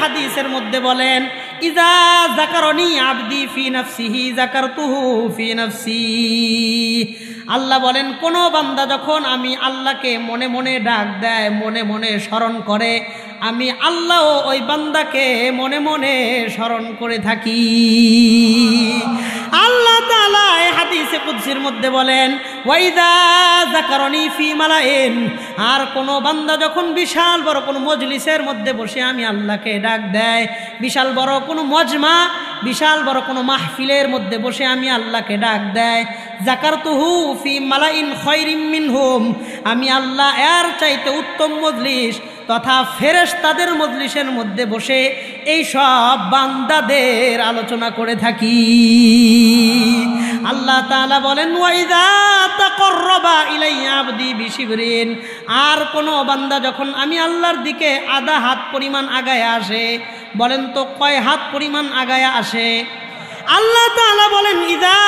হাদিসের মধ্যে বলেন, ইজা যাকারনি আবদি ফি নাফসিহি যাকারতুহু ফি নাফসি। আল্লাহ বলেন, কোনো বান্দা যখন আমি আল্লাহকে মনে মনে ডাক দেয়, মনে মনে স্মরণ করে, আমি আল্লাহ ওই বান্দাকে মনে মনে স্মরণ করে থাকি। আল্লাহ তাআলা এই হাদিসে কুদসির মধ্যে বলেন, ওয়াইদা যাকারনি ফি মালাইন, আর কোনো বান্দা যখন বিশাল বড় কোনো মজলিসের মধ্যে বসে আমি আল্লাহকে ডাক দেয়, বিশাল বড় কোনো মজমা, বিশাল বড় কোনো মাহফিলের মধ্যে বসে আমি আল্লাহকে ডাক দেয়, যাকারতুহু ফি মালাইন খায়রিম মিনহুম, আমি আল্লাহ এর চাইতে উত্তম মজলিস তথা ফেরেশতাদের মজলিসের মধ্যে বসে এই সব বান্দাদের আলোচনা করে থাকি। আল্লাহ তাআলা বলেন, ওয়াইদা তাকাররাবা ইলাইয়া আবদি বিশিবরিন, আর কোনো বান্দা যখন আমি আল্লাহর দিকে আধা হাত পরিমাণ আগায় আসে, বলেন তো কয় হাত পরিমাণ আগায় আসে? আল্লাহ তাআলা বলেন, ইযা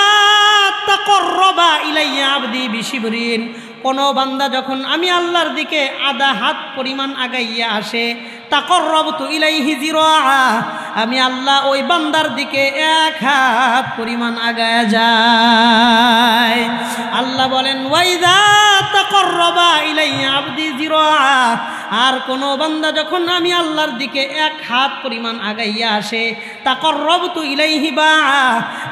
তাকাররাবা ইলাইয়া আবদি বিশিবরিন, কোনো বান্দা যখন আমি আল্লাহর দিকে আধা হাত পরিমাণ আগাইয়া আসে, তাকাররাবতু ইলাইহি যিরাআ, আমি আল্লাহ ওই বান্দার দিকে এক হাত পরিমাণ আগায়া যায়। আল্লাহ বলেন, ওয়াইদা তাকাররাবা ইলাইয়া আবদি যিরাআ, আর কোনো বান্দা যখন আমি আল্লাহর দিকে এক হাত পরিমাণ আগাইয়া আসে, তাকাররাবতু ইলাইহি বাআ,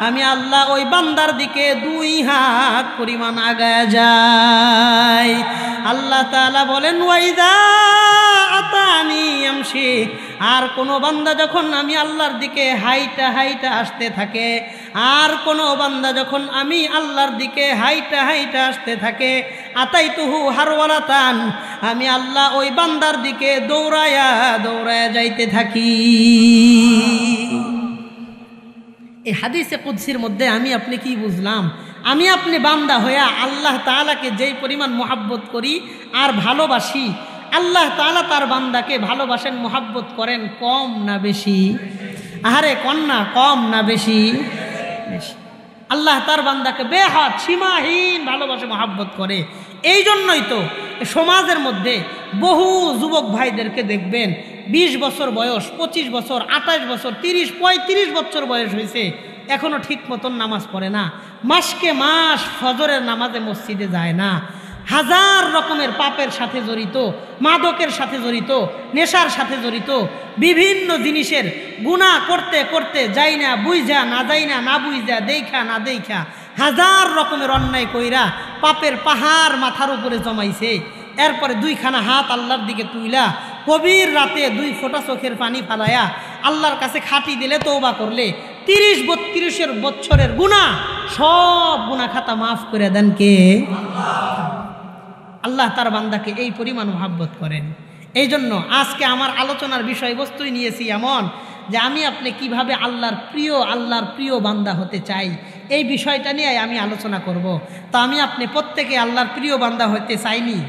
আমি আল্লাহ ওই বান্দার দিকে দুই হাত পরিমাণ আগায়া যায়। আল্লাহ তাআলা বলেন, ওয়াইদা আতানি ইয়ামশি, আর কোনো বান্দা যখন আমি আল্লাহর দিকে হাইটা হাইটা আসতে থাকে, আর কোনো বান্দা যখন আমি আল্লাহর দিকে হাইটা হাইটা আসতে থাকে, আতাইতুহু হারওয়ালাতান, আমি আল্লাহ ওই বান্দার দিকে দৌড়ায়া দৌড়ায়া যাইতে থাকি। এই হাদিসে কুদসির মধ্যে আমি আপনি কি বুঝলাম? আমি আপনি বান্দা হইয়া আল্লাহ তাআলাকে যেই পরিমাণ মহাব্বত করি আর ভালোবাসি, আল্লাহ তাআলা তার বান্দাকে ভালোবাসেন, মহাব্বত করেন কম না বেশি? আহারে কন্যা, কম না বেশি? বেশি। আল্লাহ তার বান্দাকে বেহাত সীমাহীন ভালোবাসে, মহাব্বত করে। এই জন্যই তো সমাজের মধ্যে বহু যুবক ভাইদেরকে দেখবেন 20 বছর বয়স, 25 বছর, 28 বছর, 30, 35 বছর বয়স হয়েছে, এখনও ঠিক মতন নামাজ পড়ে না, মাসকে মাস ফজরের নামাজে মসজিদে যায় না, হাজার রকমের পাপের সাথে জড়িত, মাদকের সাথে জড়িত, নেশার সাথে জড়িত, বিভিন্ন জিনিসের গুনাহ করতে করতে যাই না বুঝা, না যাই না না বুঝা, দেখা না দেখা, হাজার রকমের অন্যায় কইরা পাপের পাহাড় মাথার উপরে জমাইছে। এরপরে দুইখানা হাত আল্লাহর দিকে তুইলা গভীর রাতে 2 ফোঁটা চোখের পানি ফালায়া আল্লাহর কাছে খাটি দিলে, তওবা করলে 30-32 বছরের গুনাহ সব গুনাহ খাতা মাফ করে দেন কে? আল্লাহ তার বান্দাকে এই পরিমাণ মহাব্বত করেন। এই জন্য আজকে আমার আলোচনার বিষয়বস্তুই নিয়েছি এমন যে আমি আপনি কিভাবে আল্লাহর প্রিয় বান্দা হতে চাই, এই বিষয়টা নিয়ে আমি আলোচনা করব। তো আমি আপনি প্রত্যেকে আল্লাহর প্রিয় বান্দা হইতে চাইনি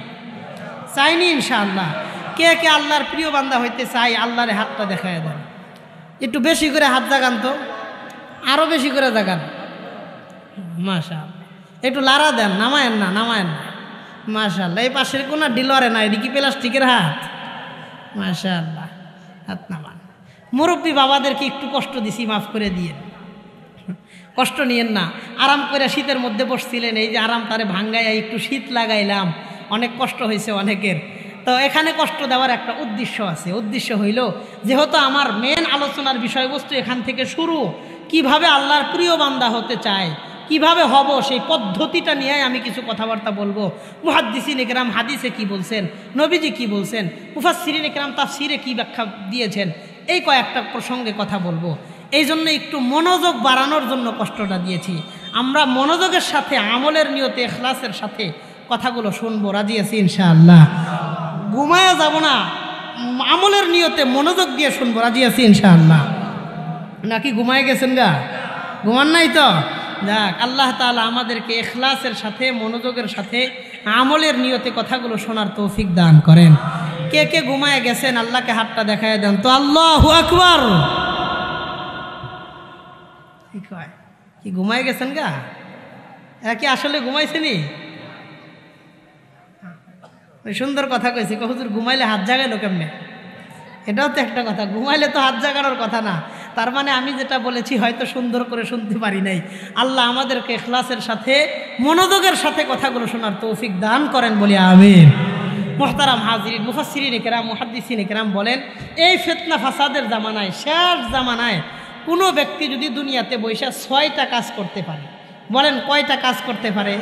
ইনশাআল্লাহ? কে কে আল্লাহর প্রিয় বান্দা হইতে চাই? আল্লাহর হাতটা দেখায় দেন, একটু বেশি করে হাত জাগান তো, আরো বেশি করে জাগান। মাশাআল্লাহ, একটু লারা দেন, নামায়েন না মাশাআল্লাহ। এই পাশের কোন ডিলরে না, এদিকে প্লাস্টিকের হাত। মাশাআল্লাহ, হাত নামান। মুরব্বী বাবাদেরকে একটু কষ্ট দিছি, মাফ করে দিয়ে, কষ্ট নিয়েন না। আরাম করে শীতের মধ্যে বসছিলেন, এই যে আরাম তারে ভাঙ্গাইয়া একটু শীত লাগাইলাম, অনেক কষ্ট হয়েছে অনেকের। তো এখানে কষ্ট দেওয়ার একটা উদ্দেশ্য আছে। উদ্দেশ্য হইল, যেহেতু আমার মেন আলোচনার বিষয়বস্তু এখান থেকে শুরু, কিভাবে আল্লাহর প্রিয় বান্দা হতে চায়, কিভাবে হব, সেই পদ্ধতিটা নিয়ে আমি কিছু কথাবার্তা বলবো। মুহাদ্দিসিন ইকরাম হাদিসে কি বলছেন, নবীজি কি বলছেন, মুফাসসিরিন ইকরাম তাফসিরে কি ব্যাখ্যা দিয়েছেন, এই কয়েকটা প্রসঙ্গে কথা বলবো। এই জন্য একটু মনোযোগ বাড়ানোর জন্য কষ্টটা দিয়েছি। আমরা মনোযোগের সাথে, আমলের নিয়তে, ইখলাসের সাথে কথাগুলো শুনবো। রাজি আছি ইনশাআল্লাহ? ঘুমায়া যাব না, আমলের নিয়তে মনোযোগ দিয়ে শুনবো। রাজি আছি ইনশাআল্লাহ? নাকি ঘুমায় গেছেন গা? ঘুমান নাই তো? যাক, আল্লাহ তাআলা আমাদেরকে ইখলাসের সাথে, মনোযোগের সাথে, আমলের নিয়তে কথাগুলো শোনার তৌফিক দান করেন। কে কে ঘুমায় গেছেন আল্লাহকে হাতটা দেখায় দেন তো। আল্লাহু আকবার। কি কয়, কি ঘুমায় গেছেন গা? এরা কি আসলে ঘুমাইছেনি? সুন্দর কথা কইছি, হুজুর ঘুমাইলে হাত জাগাইলো কেমনে? এটাও তো একটা কথা, ঘুমাইলে তো হাত জাগানোর কথা না। তার মানে আমি যেটা বলেছি হয়তো সুন্দর করে শুনতে পারি নাই। আল্লাহ আমাদেরকে ইখলাসের সাথে মনোযোগের সাথে কথাগুলো শোনার তৌফিক দান করেন, বলি আমিন। মুহতারাম হাজিরিন, মুফাসসিরিন কেরাম, মুহাদ্দিসিন কেরাম বলেন, এই ফিতনা ফাসাদের জামানায়, শেষ জামানায় কোনো ব্যক্তি যদি দুনিয়াতে বৈশা 6টা কাজ করতে পারে, বলেন কয়টা কাজ করতে পারে?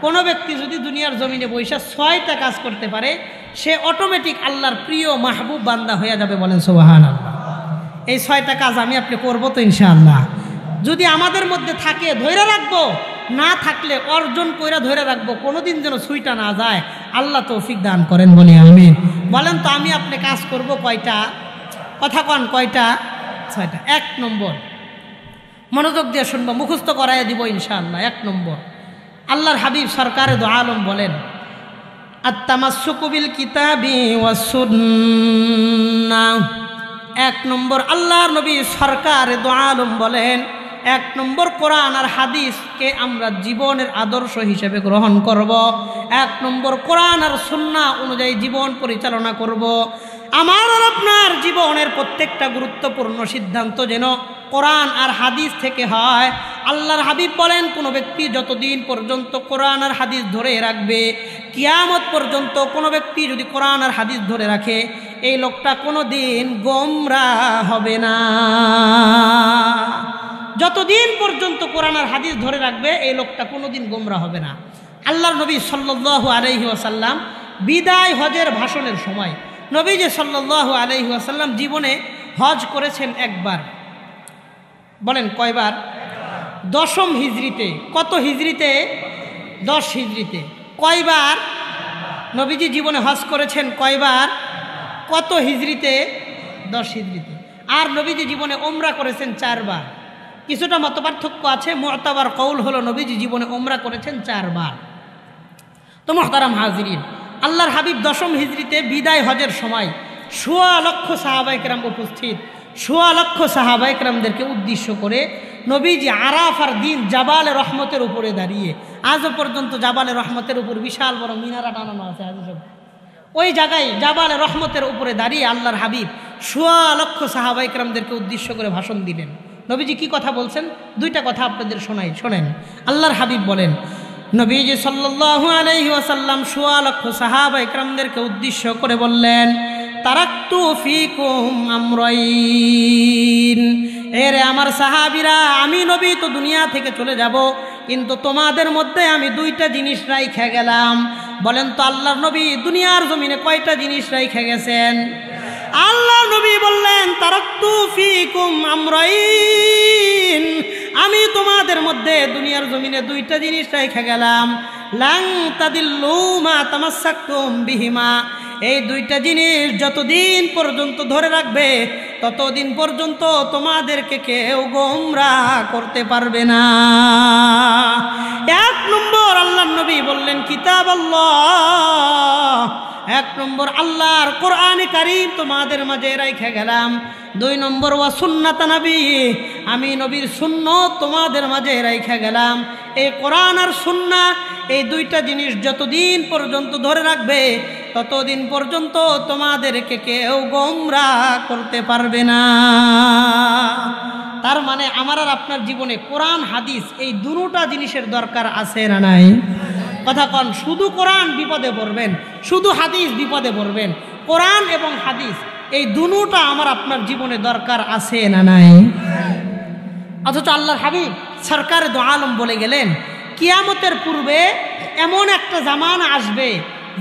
কোনো ব্যক্তি যদি দুনিয়ার জমিনে বৈশা 6টা কাজ করতে পারে, সে অটোমেটিক আল্লাহর প্রিয় মাহবুব বান্দা হয়ে যাবে, বলেন সুবহানাল্লাহ। এই 6টা কাজ আমি আপনি করবো তো ইনশাআল্লাহ। যদি আমাদের মধ্যে থাকে ধৈর্য রাখবো, না থাকলে অর্জন কইরা ধরে রাখবো, কোনোদিন যেন ছুঁইটা না যায়। আল্লাহ তৌফিক দান করেন, বলি আমিন। বলেন তো আমি আপনি কাজ করব কয়টা? কথা কন, কয়টা? 6টা। 1 নম্বর, মনোযোগ দিয়ে শুনবো, মুখস্থ করাই দিব ইনশাআল্লাহ। 1 নম্বর, আল্লাহর হাবিব সরকারে দো আলম বলেন, আত-তামাসসুকু বিল কিতাবি ওয়াস সুন্নাহ। 1 নম্বর, আল্লাহর নবী সরকারে দো আলম বলেন, 1 নম্বর, কোরআন আর হাদিসকে আমরা জীবনের আদর্শ হিসেবে গ্রহণ করব। 1 নম্বর, কোরআন আর সুন্নাহ অনুযায়ী জীবন পরিচালনা করব। আমার আর আপনার জীবনের প্রত্যেকটা গুরুত্বপূর্ণ সিদ্ধান্ত যেন কোরআন আর হাদিস থেকে হয়। আল্লাহর হাবিব বলেন, কোনো ব্যক্তি যতদিন পর্যন্ত কোরআন আর হাদিস ধরে রাখবে, কিয়ামত পর্যন্ত কোনো ব্যক্তি যদি কোরআন আর হাদিস ধরে রাখে, এই লোকটা কোনো দিন গোমরাহ হবে না। যতদিন পর্যন্ত কোরআন আর হাদিস ধরে রাখবে, এই লোকটা কোনোদিন গোমরাহ হবে না। আল্লাহর নবী সাল্লাল্লাহু আলাইহি ওয়াসাল্লাম বিদায় হজের ভাষণের সময় নবীজি সাল্লাল্লাহু আলাইহি ওয়াসাল্লাম জীবনে হজ করেছেন একবার। বলেন কয়বার? 10ম হিজরিতে। কত হিজরিতে? 10 হিজরিতে। কয়বার নবীজি জীবনে হজ করেছেন? কয়বার? কত হিজরিতে? 10 হিজরিতে। আর নবীজি জীবনে ওমরা করেছেন 4 বার। কিছুটা মতপার্থক্য আছে, মুতাবার কৌল হলো নবীজি জীবনে ওমরা করেছেন 4 বার। তো মুহতারাম হাজিরিন, আল্লাহর হাবিব 10ম হিজরিতে বিদায় হজের সময় 1.25 লক্ষ সাহাবায়ে কেরাম উপস্থিত। 1.25 লক্ষ সাহাবায়ে কেরামদেরকে উদ্দেশ্য করে নবীজি আরাফার দিন জাবালে রহমতের উপরে দাঁড়িয়ে, আজও পর্যন্ত জাবালে রহমতের উপর বিশাল বড় মিনারা টানানো আছে, ওই জায়গায় জাবালে রহমতের উপরে দাঁড়িয়ে আল্লাহর হাবিব 1.25 লক্ষ সাহাবায়ে কেরামদেরকে উদ্দেশ্য করে ভাষণ দিলেন। নবীজি কি কথা বলছেন? 2টা কথা আপনাদের শোনেন। আল্লাহর হাবিব বলেন, নবীজি সাল্লাল্লাহু আলাইহি ওয়াসাল্লাম 1.25 লক্ষ সাহাবায়ে কেরামদেরকে উদ্দেশ্য করে বললেন, তারাকতু ফিকুম আমরাইন। এরে আমার সাহাবীরা, আমি নবী তো দুনিয়া থেকে চলে যাব, কিন্তু তোমাদের মধ্যে আমি 2টা জিনিস রাইখা গেলাম। বলেন তো আল্লাহর নবী দুনিয়ার জমিনে কয়টা জিনিস রাইখা গেছেন? আল্লাহ নবী বললেন, তারাকতু ফিকুম আমরাইন, আমি তোমাদের মধ্যে দুনিয়ার জমিনে 2টা জিনিস রাইখা গেলাম। লাং তাদিল্লু মা তামাসসাকতুম বিহিমা। এই 2টা জিনিস যতদিন পর্যন্ত ধরে রাখবে, ততদিন পর্যন্ত তোমাদেরকে কেউ গোমরাহ করতে পারবে না। 1 নম্বর, আল্লাহর নবী বললেন কিতাব আল্লাহ। 1 নম্বর, আল্লাহর কোরআনে কারীম তোমাদের মাঝে রাইখা গেলাম। 2 নম্বর, ওয়া সুন্নাত নবী, আমি নবীর সুন্নত তোমাদের মাঝে রাইখা গেলাম। এই কোরআন আর সুন্নাহ, এই 2টা জিনিস যতদিন পর্যন্ত ধরে রাখবে, ততদিন পর্যন্ত তোমাদেরকে কেউ গোমরাহ করতে পারবে না। তার মানে আমার আর আপনার জীবনে কোরআন হাদিস এই 2টা জিনিসের দরকার আছে না নাই? কথা কন, শুধু কোরআন বিপদে পড়বেন, শুধু হাদিস বিপদে পড়বেন। কোরআন এবং হাদিস এই 2টা আমার আপনার জীবনে দরকার আছে না নাই? অথচ আল্লাহর হাবিব সরকারে দো আলম বলে গেলেন, কিয়ামতের পূর্বে এমন একটা জামানা আসবে,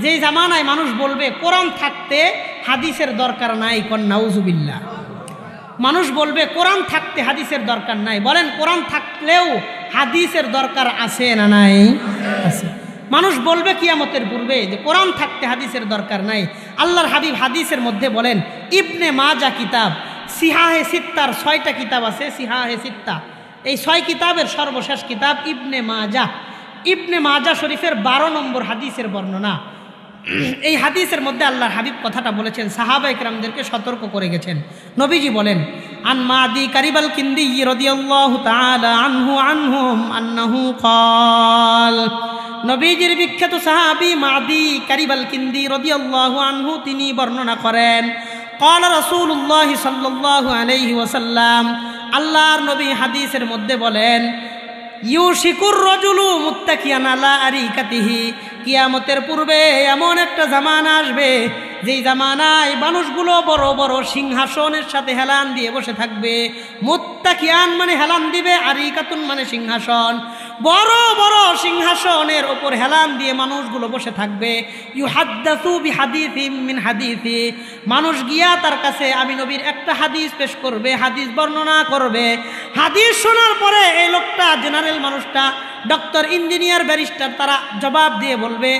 যেই জামানায় মানুষ বলবে কোরআন থাকতে হাদিসের দরকার নাই। কোন নাউজুবিল্লাহ। মানুষ বলবে কোরআন থাকতে হাদিসের দরকার নাই। বলেন কোরআন থাকলেও হাদিসের দরকার আছে না নাই? আছে। মানুষ বলবে কিয়ামতের পূর্বে যে কোরআন থাকতে হাদিসের দরকার নাই। আল্লাহর হাবিব হাদিসের মধ্যে বলেন, ইবনে মাজা কিতাব, সিহাহে সিত্তার 6টা কিতাব আছে, সিহাহে সিত্তা, এই 6 কিতাবের সর্বশেষ কিতাব ইবনে মাজা। ইবনে মাজা শরীফের 12 নম্বর হাদিসের বর্ণনা। এই হাদিসের মধ্যে আল্লাহর হাবিব কথাটা বলেছেন, সাহাবায়ে কেরামদেরকে সতর্ক করে গেছেন। নবীজি বলেন, আন মাদি কারিবাল কিন্দি রাদিয়াল্লাহু তাআলা আনহু আনহুম আন্নাহু ক্বাল। নবীজির বিখ্যাত সাহাবী মাদি কারিবাল কিন্দি রাদিয়াল্লাহু আনহু তিনি বর্ণনা করেন, ক্বালা রাসূলুল্লাহ সাল্লাল্লাহু আলাইহি ওয়াসাল্লাম, আল্লাহর নবী হাদিসের মধ্যে বলেন, ইউশিকুর রাজুলু মুত্তাকিয়ান আলা আরিকাতিহি, কিয়ামতের পূর্বে এমন একটা জামানা আসবে যেই জামানায় মানুষগুলো বড় বড় সিংহাসনের সাথে হেলান দিয়ে বসে থাকবে। মুত্তাকিয়ান মানে হেলান দিবে, আরিকাতুন মানে সিংহাসন। বড় বড় সিংহাসনের ওপর হেলান দিয়ে মানুষগুলো বসে থাকবে। ইউহাদ্দাসু বিহাদিসিম মিন হাদিসি, মানুষ গিয়া তার কাছে আমি নবীর একটা হাদিস পেশ করবে, হাদিস বর্ণনা করবে। হাদিস শোনার পরে এই লোকটা, জেনারেল মানুষটা, ডক্টর, ইঞ্জিনিয়ার, ব্যারিস্টার, তারা জবাব দিয়ে বলবে,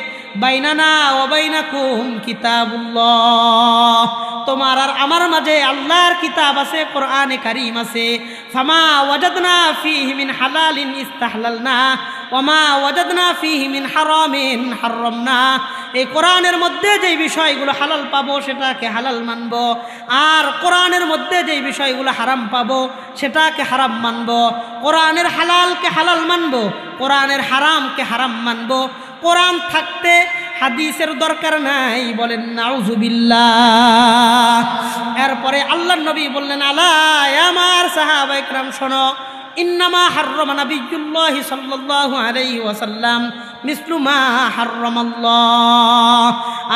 বাইনানা ওয়া বাইনাকুম কিতাবুল্লাহ, তোমার আর আমার মাঝে আল্লাহর কিতাব আছে, কোরআনে কারীম আছে। ফামা ওয়াজাদনা ফীহি মিন হালালিন ইস্তাহলালনা ওয়া মা ওয়াজাদনা ফীহি মিন হারামিন হারামনা, এই কোরআনের মধ্যে যেই বিষয়গুলো হালাল পাবো সেটাকে হালাল মানব, আর কোরআনের মধ্যে যেই বিষয়গুলো হারাম পাবো সেটাকে হারাম মানব। কোরআনের হালালকে হালাল মানব, কোরআনের হারামকে হারাম মানব। কোরআন থাকতে হাদিসের দরকার নাই, বলেন নাউজুবিল্লাহ। এরপরে আল্লাহর নবী বললেন, আলা আমার সাহাবায়ে কেরাম শোনো, ইন্নামা হাররামা নাবিয়্যুল্লাহি সাল্লাল্লাহু আলাইহি ওয়াসাল্লাম মিসলু মা হাররামাল্লাহ,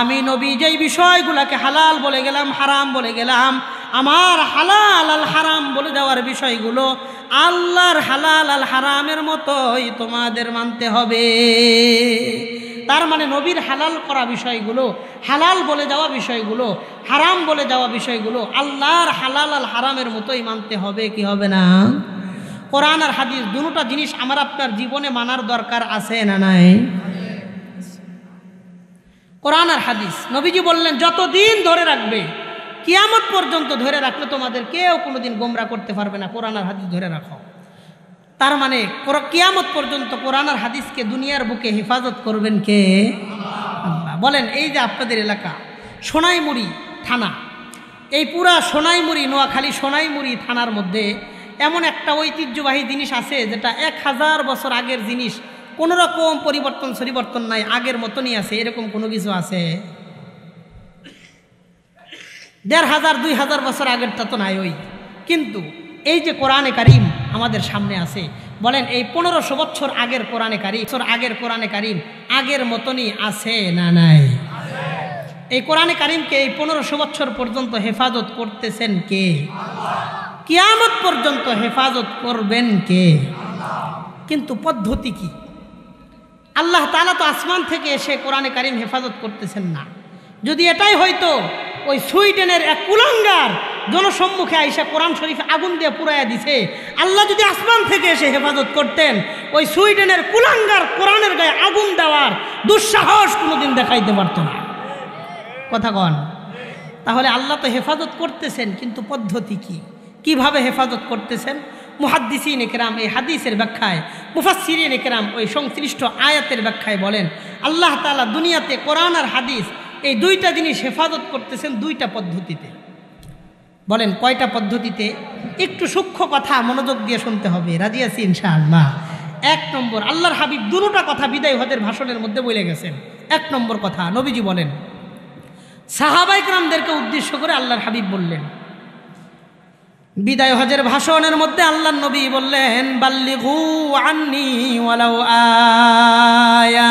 আমি নবী যেই বিষয়গুলোকে হালাল বলে গেলাম, হারাম বলে গেলাম, আমার হালাল আল হারাম বলে দেওয়ার বিষয়গুলো আল্লাহর হালাল আল হারামের মতোই তোমাদের মানতে হবে। তার মানে নবীর হালাল করা বিষয়গুলো, হালাল বলে যাওয়া বিষয়গুলো, হারাম বলে যাওয়া বিষয়গুলো আল্লাহর হালাল আল হারামের মতোই মানতে হবে, কি হবে না? কোরআন আর হাদিস দুটোটা জিনিস আমার আপনার জীবনে মানার দরকার আছে না নাই? কোরআন আর হাদিস নবীজি বললেন যতদিন ধরে রাখবে, কিয়ামত পর্যন্ত ধরে রাখলে তোমাদের কেউ কোনোদিন গোমরা করতে পারবে না। কোরআন আর হাদিস ধরে রাখো। তার মানে কিয়ামত পর্যন্ত কোরআন আর হাদিসকে দুনিয়ার বুকে হেফাজত করবেন কে? আল্লাহ। বলেন, এই যে আপনাদের এলাকা সোনাইমুড়ি থানা, এই পুরা সোনাইমুড়ি, নোয়াখালী সোনাইমুড়ি থানার মধ্যে এমন একটা ঐতিহ্যবাহী জিনিস আছে যেটা 1000 বছর আগের জিনিস, কোনো রকম পরিবর্তন নাই, আগের মতনই আছে। এরকম কোনো কিছু আছে? 1500-2000 বছর আগেরটা তো নাই ওই। কিন্তু এই যে কোরআনে কারীম আমাদের সামনে আছে, বলেন এই 1500 বছর আগের কোরআনে কারীম আগের মতনই আছে না নাই? এই কোরআনে কারীমকে এই 1500 বছর পর্যন্ত হেফাজত করতেছেন কে? কিয়ামত পর্যন্ত হেফাজত করবেন কে? কিন্তু পদ্ধতি কি? আল্লাহ তাআলা তো আসমান থেকে এসে কোরআনে কারীম হেফাজত করতেছেন না। যদি এটাই হয়তো, ওই সুইডেনের এক কুলাঙ্গার জনসম্মুখে আইসা কোরআন শরীফে আগুন দিয়ে পুরাইয়া দিছে, আল্লাহ যদি আসমান থেকে এসে হেফাজত করতেন, ওই সুইডেনের কুলাঙ্গার কোরআনের গায়ে আগুন দেওয়ার দুঃসাহস কোনোদিন দেখাইতে পারত না। কথা কন। তাহলে আল্লাহ তো হেফাজত করতেছেন, কিন্তু পদ্ধতি কি? কিভাবে হেফাজত করতেছেন? মুহাদ্দিসিনে কেরাম এই হাদিসের ব্যাখ্যায়, মুফাসসিরিনে কেরাম ওই সংশ্লিষ্ট আয়াতের ব্যাখ্যায় বলেন, আল্লাহ তাআলা দুনিয়াতে কোরআন আর হাদিস এই দুইটা জিনিস হেফাজত করতেছেন দুইটা পদ্ধতিতে। বলেন কয়টা পদ্ধতিতে? একটু সূক্ষ্ম কথা মনোযোগ দিয়ে শুনতে হবে, রাজি আছি ইনশাআল্লাহ। 1 নম্বর, আল্লাহর হাবিব দুটোটা কথা বিদায় হজের ভাষণের মধ্যে বলে গেছেন। 1 নম্বর কথা, নবীজি বলেন, সাহাবায়ে কেরামদেরকে উদ্দেশ্য করে আল্লাহর হাবিব বললেন, বিদায় হজের ভাষণের মধ্যে আল্লাহর নবী বললেন, বাল্লিগু আন্নি ওয়ালাউ আয়া,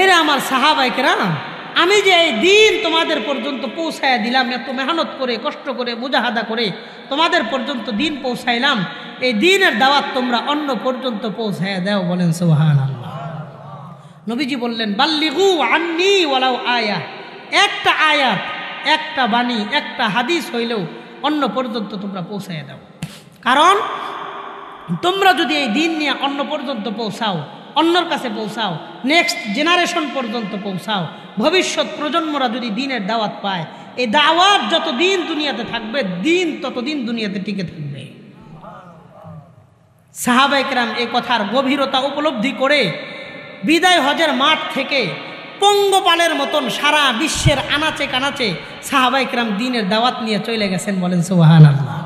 এরা আমার সাহাবায়ে কেরাম, আমি যে এই দিন তোমাদের পর্যন্ত পৌঁছায়া দিলাম, এত মেহনত করে, কষ্ট করে, মুজাহাদা করে তোমাদের পর্যন্ত দিন পৌঁছাইলাম, এই দিনের দাওয়াত তোমরা অন্য পর্যন্ত পৌঁছায়া দাও। বলেন সুবহানাল্লাহ। নবীজি বললেন, বাল্লিগু আন্নি ওয়ালাউ আয়া, একটা আয়াত, একটা বাণী, একটা হাদিস হইলেও অন্য পর্যন্ত তোমরা পৌঁছাইয়া দাও। কারণ তোমরা যদি এই দিন নিয়ে অন্য পর্যন্ত পৌঁছাও, অন্যর কাছে পৌঁছাও, নেক্সট জেনারেশন পর্যন্ত পৌঁছাও, ভবিষ্যৎ প্রজন্মরা যদি দিনের দাওয়াত পায়, এই দাওয়াত যতদিন দুনিয়াতে থাকবে, দিন ততদিন দুনিয়াতে টিকে থাকবে। সাহাবায়ে কেরাম এই কথার গভীরতা উপলব্ধি করে বিদায় হজের মাঠ থেকে পঙ্গপালের মতন সারা বিশ্বের আনাচে কানাচে সাহাবায়ে কেরাম দিনের দাওয়াত নিয়ে চলে গেছেন। বলেন সুবহানাল্লাহ।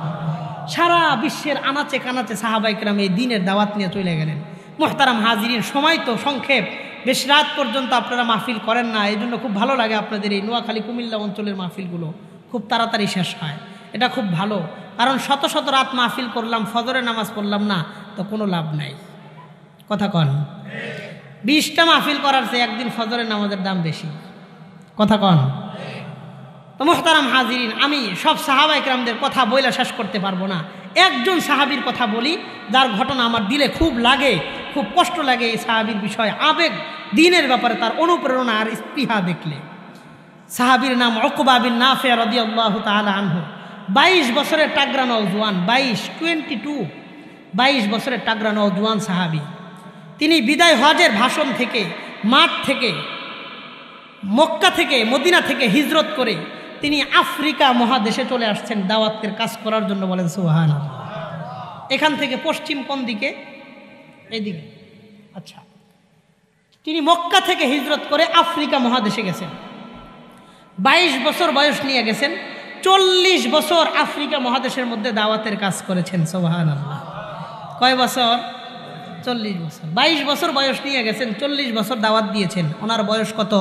সারা বিশ্বের আনাচে কানাচে সাহাবায়ে কেরাম এই দিনের দাওয়াত নিয়ে চলে গেলেন। মুহতারাম হাজিরিন, সময় তো সংক্ষেপ, বেশ রাত পর্যন্ত আপনারা মাহফিল করেন না, এই জন্য খুব ভালো লাগে আপনাদের এই নোয়াখালী কুমিল্লা অঞ্চলের মাহফিলগুলো। খুব তাড়াতাড়ি শেষ হয়, এটা খুব ভালো। কারণ শত শত রাত মাহফিল করলাম, ফজরের নামাজ পড়লাম না, তো কোনো লাভ নাই। কথা কন, 20টা মাহফিল করার চেয়ে একদিন ফজরের নামাজের দাম বেশি। কথা কন। তো মুহতারাম হাজিরিন, আমি সব সাহাবা ইকরামদের কথা বইলা শেষ করতে পারবো না। একজন সাহাবীর কথা বলি, যার ঘটনা আমার দিলে খুব লাগে, খুব কষ্ট লাগে। এই সাহাবীর বিষয় আবেগ, দ্বীনের ব্যাপারে তার অনুপ্রেরণা আর স্পৃহা দেখলে। সাহাবীর নাম উকবা বিন নাফি রাদিয়াল্লাহু তাআলা আনহু। 22 বছরের টাগরা নওজোয়ান, 22 বছরের টাগরা নওজোয়ান সাহাবী। তিনি বিদায় হজের ভাষণ থেকে, মাঠ থেকে, মক্কা থেকে, মদিনা থেকে হিজরত করে তিনি আফ্রিকা মহাদেশে চলে আসছেন দাওয়াতের কাজ করার জন্য। বলেন সুবহানাল্লাহ। এখান থেকে পশ্চিম কোন দিকে? এইদিকে। আচ্ছা, তিনি মক্কা থেকে হিজরত করে আফ্রিকা মহাদেশে গেছেন। 22 বছর বয়স নিয়ে গেছেন। 40 বছর আফ্রিকা মহাদেশের মধ্যে দাওয়াতের কাজ করেছেন। সুবহানাল্লাহ। কয় বছর? 40 বছর। 22 বছর বয়স নিয়ে গেছেন, 40 বছর দাওয়াত দিয়েছেন। ওনার বয়স কত?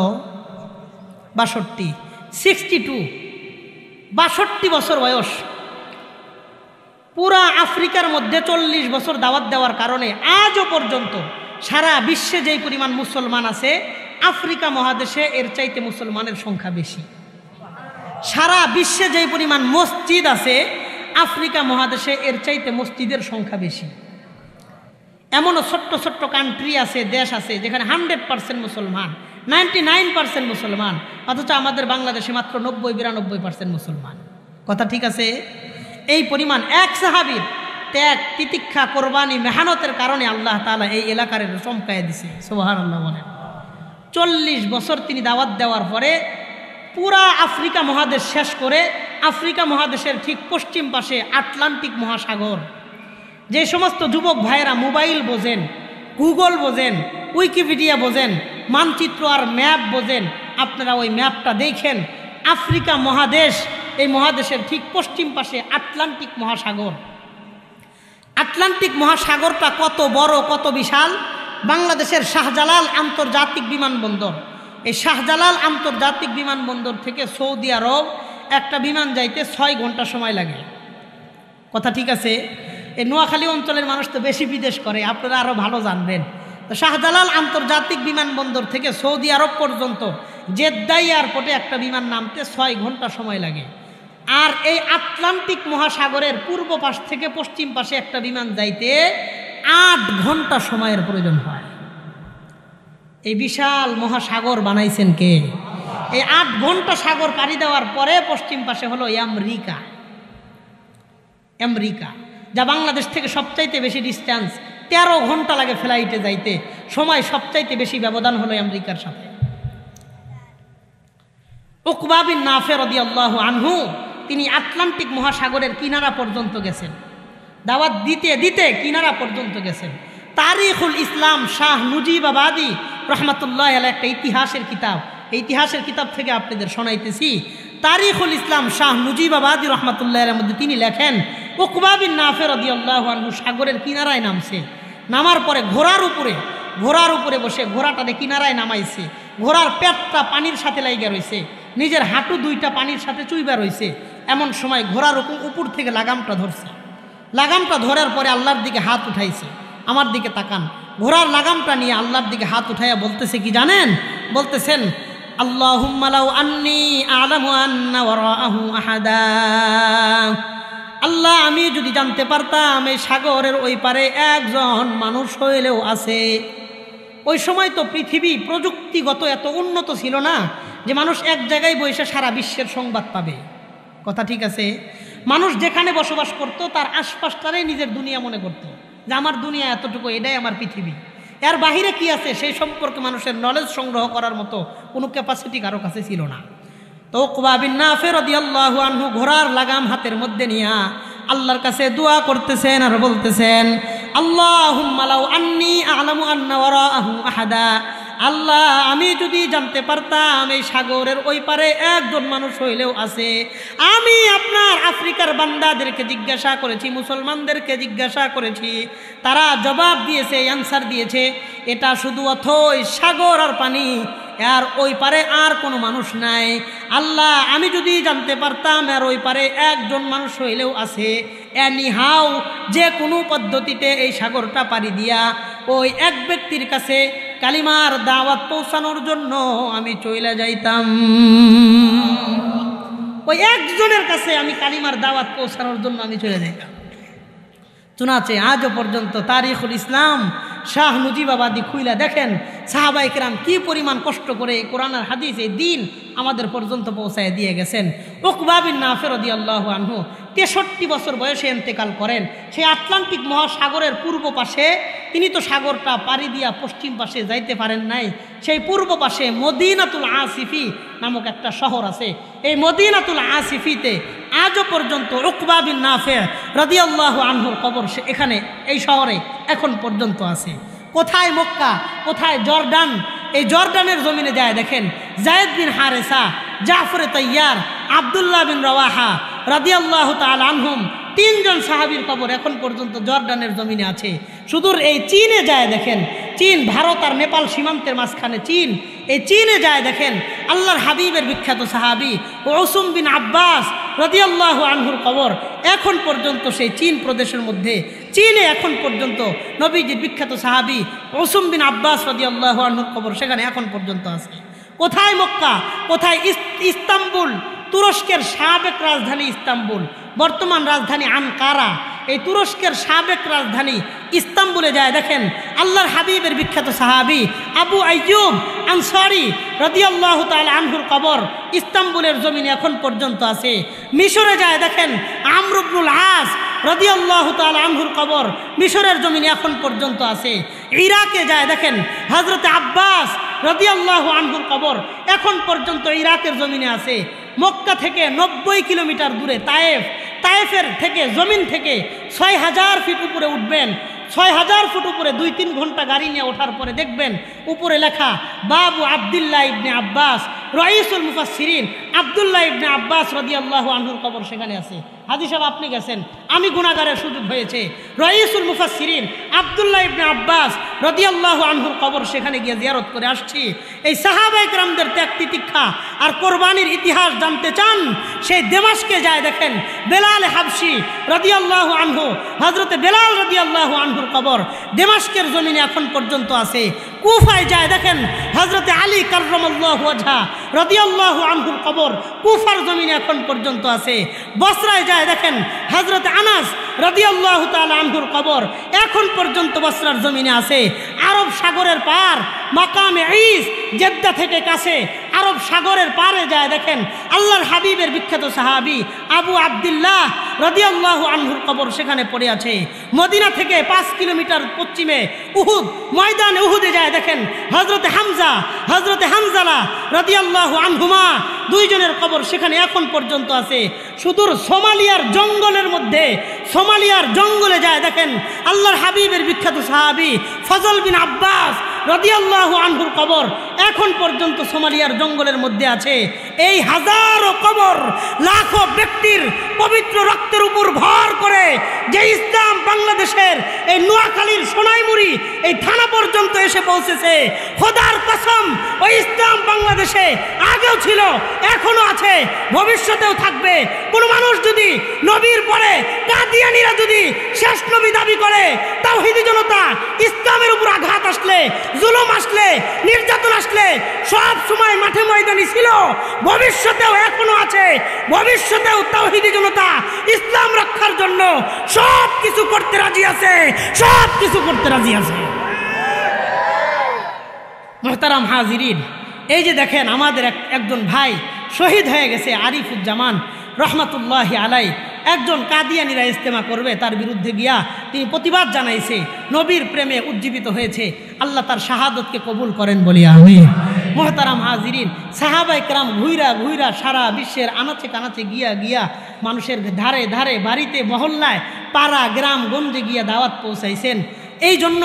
62, 62 বছর বয়স। পুরা আফ্রিকার মধ্যে 40 বছর দাওয়াত দেওয়ার কারণে আজও পর্যন্ত সারা বিশ্বে যেই পরিমাণ মুসলমান আছে, আফ্রিকা মহাদেশে এর চাইতে মুসলমানের সংখ্যা বেশি। সারা বিশ্বে যেই পরিমাণ মসজিদ আছে, আফ্রিকা মহাদেশে এর চাইতে মসজিদের সংখ্যা বেশি। এমনও ছোট্ট ছোট্ট কান্ট্রি আছে, দেশ আছে, যেখানে 100% মুসলমান, 99% মুসলমান, অথচ আমাদের বাংলাদেশে মাত্র 90-92% মুসলমান। কথা ঠিক আছে? এই পরিমাণ এক সাহাবীর ত্যাগ, তিতিক্ষা, কোরবানি, মেহনতের কারণে আল্লাহ তাআলা এই এলাকার চমকায় দিছে। সুবহানাল্লাহ বলেন। 40 বছর তিনি দাওয়াত দেওয়ার পরে পুরা আফ্রিকা মহাদেশ শেষ করে, আফ্রিকা মহাদেশের ঠিক পশ্চিম পাশে আটলান্টিক মহাসাগর। যে সমস্ত যুবক ভাইয়েরা মোবাইল বোঝেন, গুগল বোঝেন, উইকিপিডিয়া বোঝেন, মানচিত্র আর ম্যাপ বোঝেন, আপনারা ওই ম্যাপটা দেখেন। আফ্রিকা মহাদেশ, এই মহাদেশের ঠিক পশ্চিম পাশে আটলান্টিক মহাসাগর। আটলান্টিক মহাসাগরটা কত বড়, কত বিশাল! বাংলাদেশের শাহজালাল আন্তর্জাতিক বিমানবন্দর, এই শাহজালাল আন্তর্জাতিক বিমানবন্দর থেকে সৌদি আরব একটা বিমান যাইতে 6 ঘন্টা সময় লাগে। কথা ঠিক আছে? এই নোয়াখালী অঞ্চলের মানুষ তো বেশি বিদেশ করে, আপনারা আরও ভালো জানবেন। তো শাহজালাল আন্তর্জাতিক বিমানবন্দর থেকে সৌদি আরব পর্যন্ত জেদ্দা এয়ারপোর্টে একটা বিমান নামতে 6 ঘন্টা সময় লাগে। আর এই আটলান্টিক মহাসাগরের পূর্ব পাশ থেকে পশ্চিম পাশে একটা বিমান যাইতে 8 ঘন্টা সময়ের প্রয়োজন হয়। এই বিশাল মহাসাগর বানাইছেন কে? এই 8 ঘন্টা সাগর পাড়ি দেওয়ার পরে পশ্চিম পাশে হলো আমেরিকা। আমেরিকা, যা বাংলাদেশ থেকে সবচাইতে বেশি ডিস্টেন্স, 13 ঘন্টা লাগে ফ্লাইটে যাইতে। সময় সবচাইতে বেশি ব্যবধান হলো আমেরিকার সাথে। উকবা বিন নাফি রাদিয়াল্লাহু আনহু তিনি আটলান্টিক মহাসাগরের কিনারা পর্যন্ত গেছেন, দাওয়াত দিতে দিতে কিনারা পর্যন্ত গেছেন। তারিখুল ইসলাম শাহ মুজিবাবাদী রহমাতুল্লাহ আলাইহি একটা ইতিহাসের কিতাব, এই ইতিহাসের কিতাব থেকে আপনাদের শোনাইতেছি। তারিখুল ইসলাম শাহ মুজিবাবাদী রহমাতুল্লাহ আলাইহির মধ্যে তিনি লেখেন, উকবা বিন নাফি রাদিয়াল্লাহু আনহু সাগরের কিনারায় নামছে। নামার পরে ঘোড়ার উপরে বসে ঘোড়াটারে কিনারায় নামাইছে। ঘোড়ার পেটটা পানির সাথে লাইগা রয়েছে, নিজের হাঁটু 2টা পানির সাথে চুইবা রয়েছে। এমন সময় ঘোড়ার উপর থেকে লাগামটা ধরছে। লাগামটা ধরার পরে আল্লাহর দিকে হাত উঠাইছে। আমার দিকে তাকান। ঘোড়ার লাগামটা নিয়ে আল্লাহর দিকে হাত উঠাইয়া বলতেছে কি জানেন? বলতেছেন, আল্লাহুম্মা লাউ আন্নী আ'লামু আন্না ওয়ারাআহু আহাদা। আল্লাহ, আমি যদি জানতে পারতাম এই সাগরের ওই পারে একজন মানুষ হইলেও আছে। ওই সময় তো পৃথিবী প্রযুক্তিগত এত উন্নত ছিল না যে মানুষ এক জায়গায় বসে সারা বিশ্বের সংবাদ পাবে। কথা ঠিক আছে? মানুষ যেখানে বসবাস করত তার আশপাশটারে নিজের দুনিয়া মনে করত, যে আমার দুনিয়া এতটুকু, এটাই আমার পৃথিবী। এর বাহিরে কি আছে সেই সম্পর্কে মানুষের নলেজ সংগ্রহ করার মতো কোনো ক্যাপাসিটি কারো কাছে ছিল না। তো উকবা বিন নাফি রাদিয়াল্লাহু আনহু ঘোড়ার লাগাম হাতের মধ্যে নিয়া আল্লাহর কাছে দোয়া করতেছেন আর বলতেছেন, আল্লাহুম্মা লাউ আন্নী আ'লামু আন্না ওয়ারাআহু আহাদা। আল্লাহ, আমি যদি জানতে পারতাম এই সাগরের ওই পারে একজন মানুষ হইলেও আছে। আমি আপনার আফ্রিকার বান্দাদেরকে জিজ্ঞাসা করেছি, মুসলমানদেরকে জিজ্ঞাসা করেছি, তারা জবাব দিয়েছে, অ্যান্সার দিয়েছে, এটা শুধু অথই সাগর আর পানি, আর ওই পারে আর কোনো মানুষ নাই। আল্লাহ, আমি যদি জানতে পারতাম আর ওই পারে একজন মানুষ হইলেও আছে, এনিহাও যে কোনো পদ্ধতিতে এই সাগরটা পাড়ি দিয়া ওই এক ব্যক্তির কাছে কালিমার দাওয়াত পৌঁছানোর জন্য আমি চলে যাইতাম। ওই একজনের কাছে আমি কালিমার দাওয়াত পৌঁছানোর জন্য আমি চলে যাইতাম। শোনাচ্ছে আজও পর্যন্ত তারিখুল ইসলাম শাহ মুজিবাবাদী খুইলা দেখেন সাহাবায়ে কেরাম কি পরিমাণ কষ্ট করে কোরআন আর হাদিস এই দিন আমাদের পর্যন্ত পৌঁছায় দিয়ে গেছেন। উকবা বিন নাফির রাদিয়াল্লাহু আনহু 63 বছর বয়সে ইন্তেকাল করেন। সেই আটলান্টিক মহাসাগরের পূর্ব পাশে, তিনি তো সাগরটা পাড়ি দিয়া পশ্চিম পাশে যাইতে পারেন নাই, সেই পূর্ব পাশে মদিনাতুল আসিফি নামক একটা শহর আছে। এই মদিনাতুল আসিফিতে আজও পর্যন্ত উকবা বিন নাফির রাদিয়াল্লাহু আনহুর কবর এখানে এই শহরে এখন পর্যন্ত আছে। কোথায় মক্কা, কোথায় জর্ডান, এই জর্ডানের জমিনে যায় দেখেন যায়েদ বিন হারেসা, জাফরে তাইয়ার, আব্দুল্লাহ বিন রওয়াহা রাদিয়াল্লাহু তাআলা আনহুম, 3 জন সাহাবীর কবর এখন পর্যন্ত জর্ডানের জমিনে আছে। সুদূর এই চীনে যায় দেখেন, চীন, ভারত আর নেপাল সীমান্তের মাঝখানে চীন, এই চীনে যায় দেখেন আল্লাহর হাবিবের বিখ্যাত সাহাবী উসুম বিন আব্বাস রাদিয়াল্লাহু আনহুর কবর এখন পর্যন্ত সেই চীন প্রদেশের মধ্যে, চীনে এখন পর্যন্ত নবীজির বিখ্যাত সাহাবী উসুম বিন আব্বাস রাদিয়াল্লাহু আনহুর কবর সেখানে এখন পর্যন্ত আছে। কোথায় মক্কা, কোথায় ইস্তাম্বুল, তুরস্কের সাবেক রাজধানী ইস্তাম্বুল, বর্তমান রাজধানী আনকারা, এই তুরস্কের সাবেক রাজধানী ইস্তাম্বুলে যায় দেখেন আল্লাহর হাবিবের বিখ্যাত সাহাবী আবু আইয়ুব আনসারী রাদিয়াল্লাহু তাআলা আনহুর কবর ইস্তাম্বুলের জমিনে এখন পর্যন্ত আছে। মিশরে যায় দেখেন আমর ইবনুল আস রাদিয়াল্লাহু তাআলা আনহুর কবর মিশরের জমিনে এখন পর্যন্ত আছে। ইরাকে যায় দেখেন হযরত আব্বাস রাদিয়াল্লাহু আনহুর কবর এখন পর্যন্ত ইরাকের জমিনে আছে। মক্কা থেকে 90 কিলোমিটার দূরে তায়েফ, তায়েফের থেকে জমিন থেকে 6000 ফিট উপরে উঠবেন, 6000 ফুট উপরে 2-3 ঘন্টা গাড়ি নিয়ে ওঠার পরে দেখবেন উপরে লেখা বাবু আব্দুল্লাহ ইবনে আব্বাস রাইসুল মুফাসসিরিন, আব্দুল্লাহ ইবনে আব্বাস রাদিয়াল্লাহু আনহুর কবর সেখানে আছে। হাজী সাহেব আপনি গেছেন, আমি গুনাহগারের সুযোগ হয়েছে, রাইসুল মুফাসসিরিন আব্দুল্লাহ ইবনে আব্বাস রাদিয়াল্লাহু আনহুর কবর সেখানে গিয়ে জিয়ারত করে আসছি। এই সাহাবায়ে কেরামদের ত্যাগ তিতিক্ষা আর কোরবানির ইতিহাস জানতে চান, সেই দেমাশকে যায় দেখেন বেলাল হাবশি রাদিয়াল্লাহু আনহু, হযরতে বেলাল রাদিয়াল্লাহু আনহুর কবর দেমাশকের জমিনে এখন পর্যন্ত আছে। কুফায় যায় দেখেন হযরতে আলী কাররামাল্লাহু ওয়াজহা রাদিয়াল্লাহু আনহুর কবর কুফার জমিনে এখন পর্যন্ত আছে। বসরায় যায় দেখেন হযরতে আনাস রাদিয়াল্লাহু তাআলা আনহুর কবর এখন পর্যন্ত বসরার জমিনে আছে। আরব সাগরের পার মাকামে ঈস জেদ্দা থেকে কাছে আরব সাগরের পারে যায় দেখেন আল্লাহর হাবিবের বিখ্যাত সাহাবী আবু আব্দুল্লাহ রাদিয়াল্লাহু আনহুর কবর সেখানে পড়ে আছে। মদিনা থেকে 5 কিলোমিটার পশ্চিমে উহুদ, ময়দানে উহুদে যায় দেখেন হযরতে হামজা, হযরতে হামজালা রাদিয়াল্লাহু আনহুমা, 2 জনের কবর সেখানে এখন পর্যন্ত আছে। সুদূর সোমালিয়ার জঙ্গলের মধ্যে, সোমালিয়ার জঙ্গলে যায় দেখেন আল্লাহর হাবিবের বিখ্যাত সাহাবী ফজল বিন আব্বাস রাদিয়াল্লাহু আনহুর কবর এখন পর্যন্ত সোমালিয়ার জঙ্গলের মধ্যে আছে। এই হাজারো কবর, লাখো ব্যক্তির পবিত্র রক্তের উপর ভর করে যে ইসলাম বাংলাদেশের এই নোয়াখালীর সোনাইমুড়ি এই থানা পর্যন্ত এসে পৌঁছেছে, খোদার কসম ওই ইসলাম বাংলাদেশে আগেও ছিল, এখনো আছে, ভবিষ্যতেও থাকবে। কোনো মানুষ যদি নবীর পরে কাদিয়ানীরা যদি শেষ নবী দাবি করে, তাওহীদি জনতা ইসলামের উপর আঘাত আসলে, জুলুম আসলে, নির্যাতন আসলে সব সময় মাঠে ময়দানি ছিল, ভবিষ্যতেও এখনো আছে, ভবিষ্যতেও তাওহীদি জনতা ইসলাম রক্ষার জন্য সব কিছু করতে রাজি আছে, সব কিছু করতে রাজি আছে। মুহতারাম হাজিরিন, এই যে দেখেন আমাদের একজন ভাই শহীদ হয়ে গেছে আরিফুজ্জামান রহমাতুল্লাহি আলাই, একজন কাদিয়ানীরা ইজতেমা করবে তার বিরুদ্ধে গিয়া তিনি প্রতিবাদ জানাইছে, নবীর প্রেমে উজ্জীবিত হয়েছে। আল্লাহ তার শাহাদতকে কবুল করেন বলি আমিন। মুহতারাম হাজিরিন, সাহাবায়ে কেরাম ঘুইরা ঘুইরা সারা বিশ্বের আনাচে কানাচে গিয়া গিয়া মানুষের ধারে ধারে, বাড়িতে, মহল্লায়, পাড়া, গ্রাম, গঞ্জে গিয়া দাওয়াত পৌঁছাইছেন। এই জন্য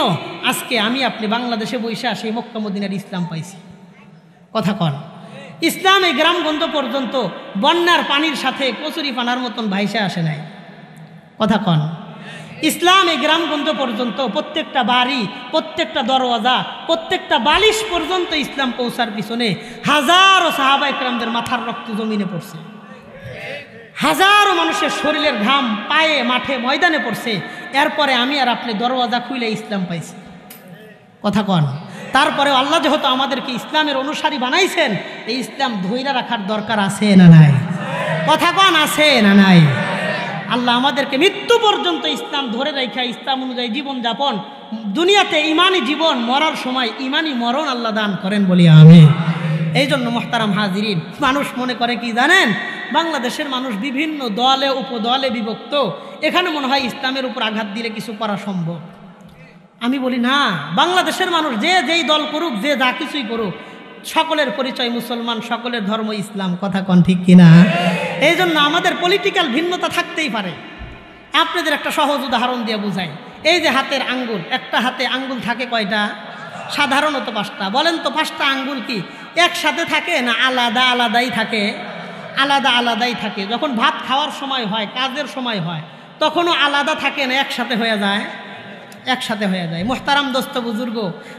আজকে আমি আপনি বাংলাদেশে বৈশা সেই মক্কা মদিনার ইসলাম পাইছি। কথা কন, ইসলাম এই গ্রামগঞ্জ পর্যন্ত বন্যার পানির সাথে কচুরি পানার মতন ভাইসা আসে নাই। কথা কন, ইসলাম এই গ্রামগঞ্জ পর্যন্ত, প্রত্যেকটা বাড়ি, প্রত্যেকটা দরওয়াজা, প্রত্যেকটা বালিশ পর্যন্ত ইসলাম পৌঁছার পিছনে হাজারো সাহাবা ইকরামদের মাথার রক্ত জমিনে পড়ছে, হাজারো মানুষের শরীরের ঘাম পায়ে মাঠে ময়দানে পড়ছে। এরপরে আমি আর আপনি দরওয়াজা খুলে ইসলাম পাইছি। কথা কন। তারপরে আল্লাহ যেহেতু আমাদেরকে ইসলামের অনুসারী বানাইছেন, এই ইসলাম ধইরা রাখার দরকার আছে না নাই? কথা কন, আছে না নাই? আল্লাহ আমাদেরকে মৃত্যু পর্যন্ত ইসলাম ধরে রেখে ইসলাম অনুযায়ী জীবন যাপন, দুনিয়াতে ইমানি জীবন, মরার সময় ইমানি মরণ আল্লাহ দান করেন বলি আমিন। এই জন্য মোহতারাম হাজিরিন, মানুষ মনে করে কি জানেন, বাংলাদেশের মানুষ বিভিন্ন দলে উপদলে বিভক্ত, এখানে মনে হয় ইসলামের উপর আঘাত দিলে কিছু করা সম্ভব। আমি বলি না, বাংলাদেশের মানুষ যে যেই দল করুক, যে যা কিছুই করুক, সকলের পরিচয় মুসলমান, সকলের ধর্ম ইসলাম। কথা কন ঠিক কিনা? এই জন্য আমাদের পলিটিক্যাল ভিন্নতা থাকতেই পারে। আপনাদের একটা সহজ উদাহরণ দিয়ে বুঝাই। এই যে হাতের আঙ্গুল, একটা হাতে আঙ্গুল থাকে কয়টা? সাধারণত 5টা। বলেন তো 5টা আঙ্গুল কি একসাথে থাকে না আলাদা আলাদাই থাকে? আলাদা আলাদাই থাকে। যখন ভাত খাওয়ার সময় হয়, কাজের সময় হয়, তখনও আলাদা থাকে না একসাথে হয়ে যায়? একসাথে হয়ে যায়। মোহতারাম দোস্ত বুজুর্গ,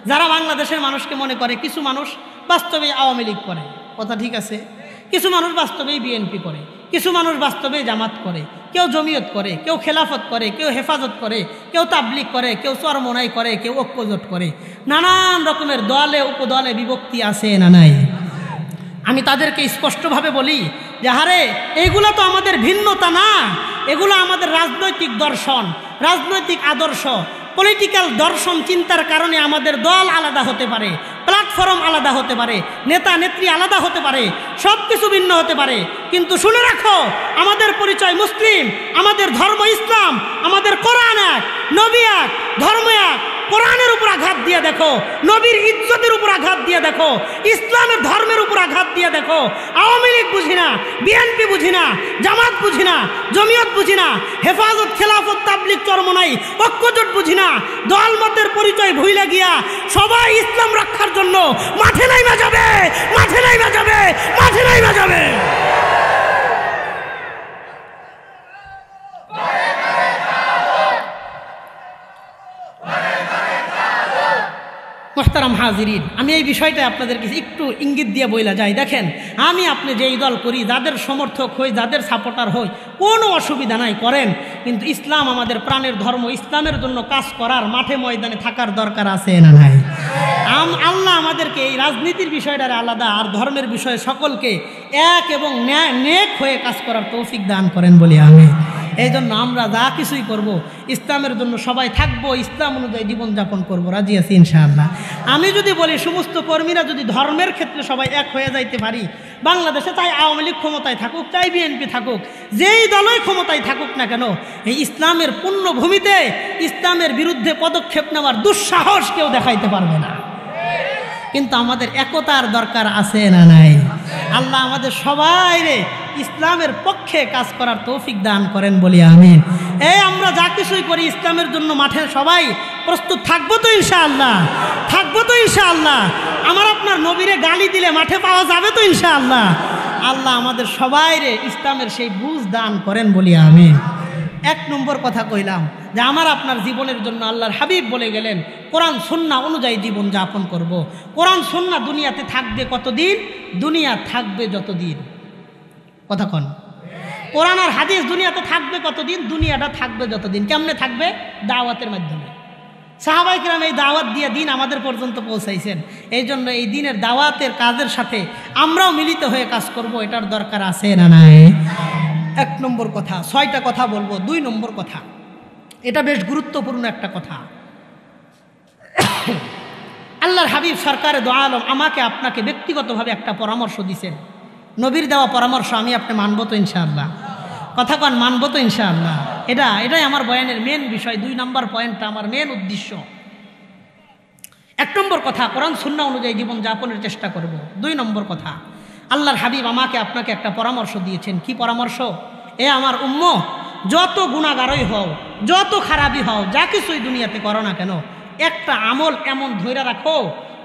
যারা বাংলাদেশের মানুষকে মনে করে, কিছু মানুষ বাস্তবেই আওয়ামী লীগ করে, কথা ঠিক আছে, কিছু মানুষ বাস্তবেই বিএনপি করে, কিছু মানুষ বাস্তবেই জামাত করে, কেউ জমিয়ত করে, কেউ খেলাফত করে, কেউ হেফাজত করে, কেউ তাবলিগ করে, কেউ চরমনাই করে, কেউ ঐক্যজোট করে, নানান রকমের দলে উপদলে বিভক্তি আছে না নাই? আমি তাদেরকে স্পষ্টভাবে বলি যে হারে, এইগুলো তো আমাদের ভিন্নতা না, এগুলো আমাদের রাজনৈতিক দর্শন, রাজনৈতিক আদর্শ, পলিটিক্যাল দর্শন চিন্তার কারণে আমাদের দল আলাদা হতে পারে, প্ল্যাটফর্ম আলাদা হতে পারে, নেতা নেত্রী আলাদা হতে পারে, সব কিছু ভিন্ন হতে পারে, কিন্তু শুনে রাখো, আমাদের পরিচয় মুসলিম, আমাদের ধর্ম ইসলাম, আমাদের কোরআন এক, নবী এক, ধর্ম এক। কোরআনের উপর আঘাত দিয়ে দেখো, নবীর ইজ্জতের উপর আঘাত দিয়ে দেখো, ইসলামের ধর্মের উপর আঘাত দিয়ে দেখো। আওয়ামী লীগ বুঝি না, বিএনপি বুঝি না, জামাত বুঝি না, জমিয়ত বুঝি না, হেফাজত, খেলাফত, তাবলিগ, চরমনাই, ঐক্যজোট বুঝি না, দল মতের পরিচয় ভুলে গিয়া সবাই ইসলাম রক্ষার জন্য মাঠে নাইমা যাবে, মাঠে নাইমা যাবে, মাঠে নাইমা যাবে। মোহতারাম হাজিরিন, আমি এই বিষয়টা আপনাদেরকে একটু ইঙ্গিত দিয়ে বইলা যাই। দেখেন, আমি আপনি যেই দল করি, যাদের সমর্থক হই, যাদের সাপোর্টার হই, কোনো অসুবিধা নাই, করেন, কিন্তু ইসলাম আমাদের প্রাণের ধর্ম, ইসলামের জন্য কাজ করার, মাঠে ময়দানে থাকার দরকার আছে না নাই? আল্লাহ আমাদেরকে এই রাজনীতির বিষয়টারে আলাদা, আর ধর্মের বিষয়ে সকলকে এক এবং নেক হয়ে কাজ করার তৌফিক দান করেন বলি আমি। এই জন্য আমরা যা কিছুই করব, ইসলামের জন্য সবাই থাকবো, ইসলাম অনুযায়ী জীবনযাপন করবো, রাজি আছি ইনশাআল্লাহ। আমি যদি বলি সমস্ত কর্মীরা যদি ধর্মের ক্ষেত্রে সবাই এক হয়ে যাইতে পারি, বাংলাদেশে চাই আওয়ামী লীগ ক্ষমতায় থাকুক, চাই বিএনপি থাকুক, যেই দলই ক্ষমতায় থাকুক না কেন, এই ইসলামের পূর্ণভূমিতে ইসলামের বিরুদ্ধে পদক্ষেপ নেওয়ার দুঃসাহস কেউ দেখাইতে পারবে না। কিন্তু আমাদের একতার দরকার আছে না নাই? আল্লাহ আমাদের সবাই ইসলামের পক্ষে কাজ করার তৌফিক দান করেন বলি আমিন। এই আমরা যা কিছুই করি ইসলামের জন্য মাঠে সবাই প্রস্তুত থাকবো তো ইনশাআল্লাহ? থাকবো তো ইনশাআল্লাহ? আমার আপনার নবীরে গালি দিলে মাঠে পাওয়া যাবে তো ইনশাআল্লাহ? আল্লাহ আমাদের সবাই ইসলামের সেই বুঝ দান করেন বলি আমিন। 1 নম্বর কথা কইলাম যে আমার আপনার জীবনের জন্য আল্লাহর হাবিব বলে গেলেন কোরআন সুন্নাহ অনুযায়ী জীবন যাপন করব। কোরআন সুন্নাহ দুনিয়াতে থাকবে কতদিন? দুনিয়া থাকবে যতদিন। কথা কন। কোরআন আর হাদিস দুনিয়াতে থাকবে কতদিন? দুনিয়াটা থাকবে যতদিন। কেমনে থাকবে? দাওয়াতের মাধ্যমে। সাহাবায়ে কেরাম এই দাওয়াত দিয়ে দিন আমাদের পর্যন্ত পৌঁছাইছেন। এই জন্য এই দিনের দাওয়াতের কাজের সাথে আমরাও মিলিত হয়ে কাজ করব, এটার দরকার আছে না নাই? 1 নম্বর কথা। 6টা কথা বলবো। 2 নম্বর কথা, এটা বেশ গুরুত্বপূর্ণ একটা কথা। আল্লাহর হাবিব সরকারে দো আলম আমাকে আপনাকে ব্যক্তিগতভাবে একটা পরামর্শ দিয়েছেন। নবীর দেওয়া পরামর্শ আমি আপনি মানবো তো ইনশাআল্লাহ? কথা কন, মানবো তো ইনশাআল্লাহ? এটাই আমার বয়ানের মেন বিষয়। 2 নম্বর পয়েন্টটা আমার মেন উদ্দেশ্য। 1 নম্বর কথা, কোরআন সুন্নাহ অনুযায়ী জীবন যাপনের চেষ্টা করব। 2 নম্বর কথা, আল্লাহর হাবিব আমাকে আপনাকে একটা পরামর্শ দিয়েছেন। কি পরামর্শ? এ আমার উম্মত, যত গুনাহগারই হও, যত খারাপই হও, যা কিছুই দুনিয়াতে করো না কেন, একটা আমল এমন ধরে রাখো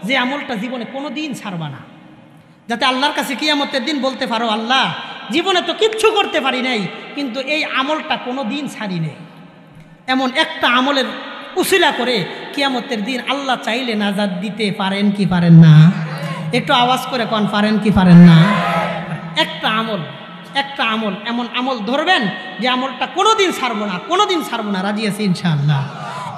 যে আমলটা জীবনে কোনো দিন ছাড়বা না, যাতে আল্লাহর কাছে কিয়ামতের দিন বলতে পারো, আল্লাহ জীবনে তো কিচ্ছু করতে পারি নাই, কিন্তু এই আমলটা কোনো দিন ছাড়ি নেই। এমন একটা আমলের উসিলা করে কিয়ামতের দিন আল্লাহ চাইলে নাজাত দিতে পারেন কি পারেন না? একটু আওয়াজ করে কোন পারেন কি পারেন না? একটা আমল এমন আমল ধরবেন যে আমলটা কোনোদিন ছাড়বো না, রাজি আছি ইনশাআল্লাহ।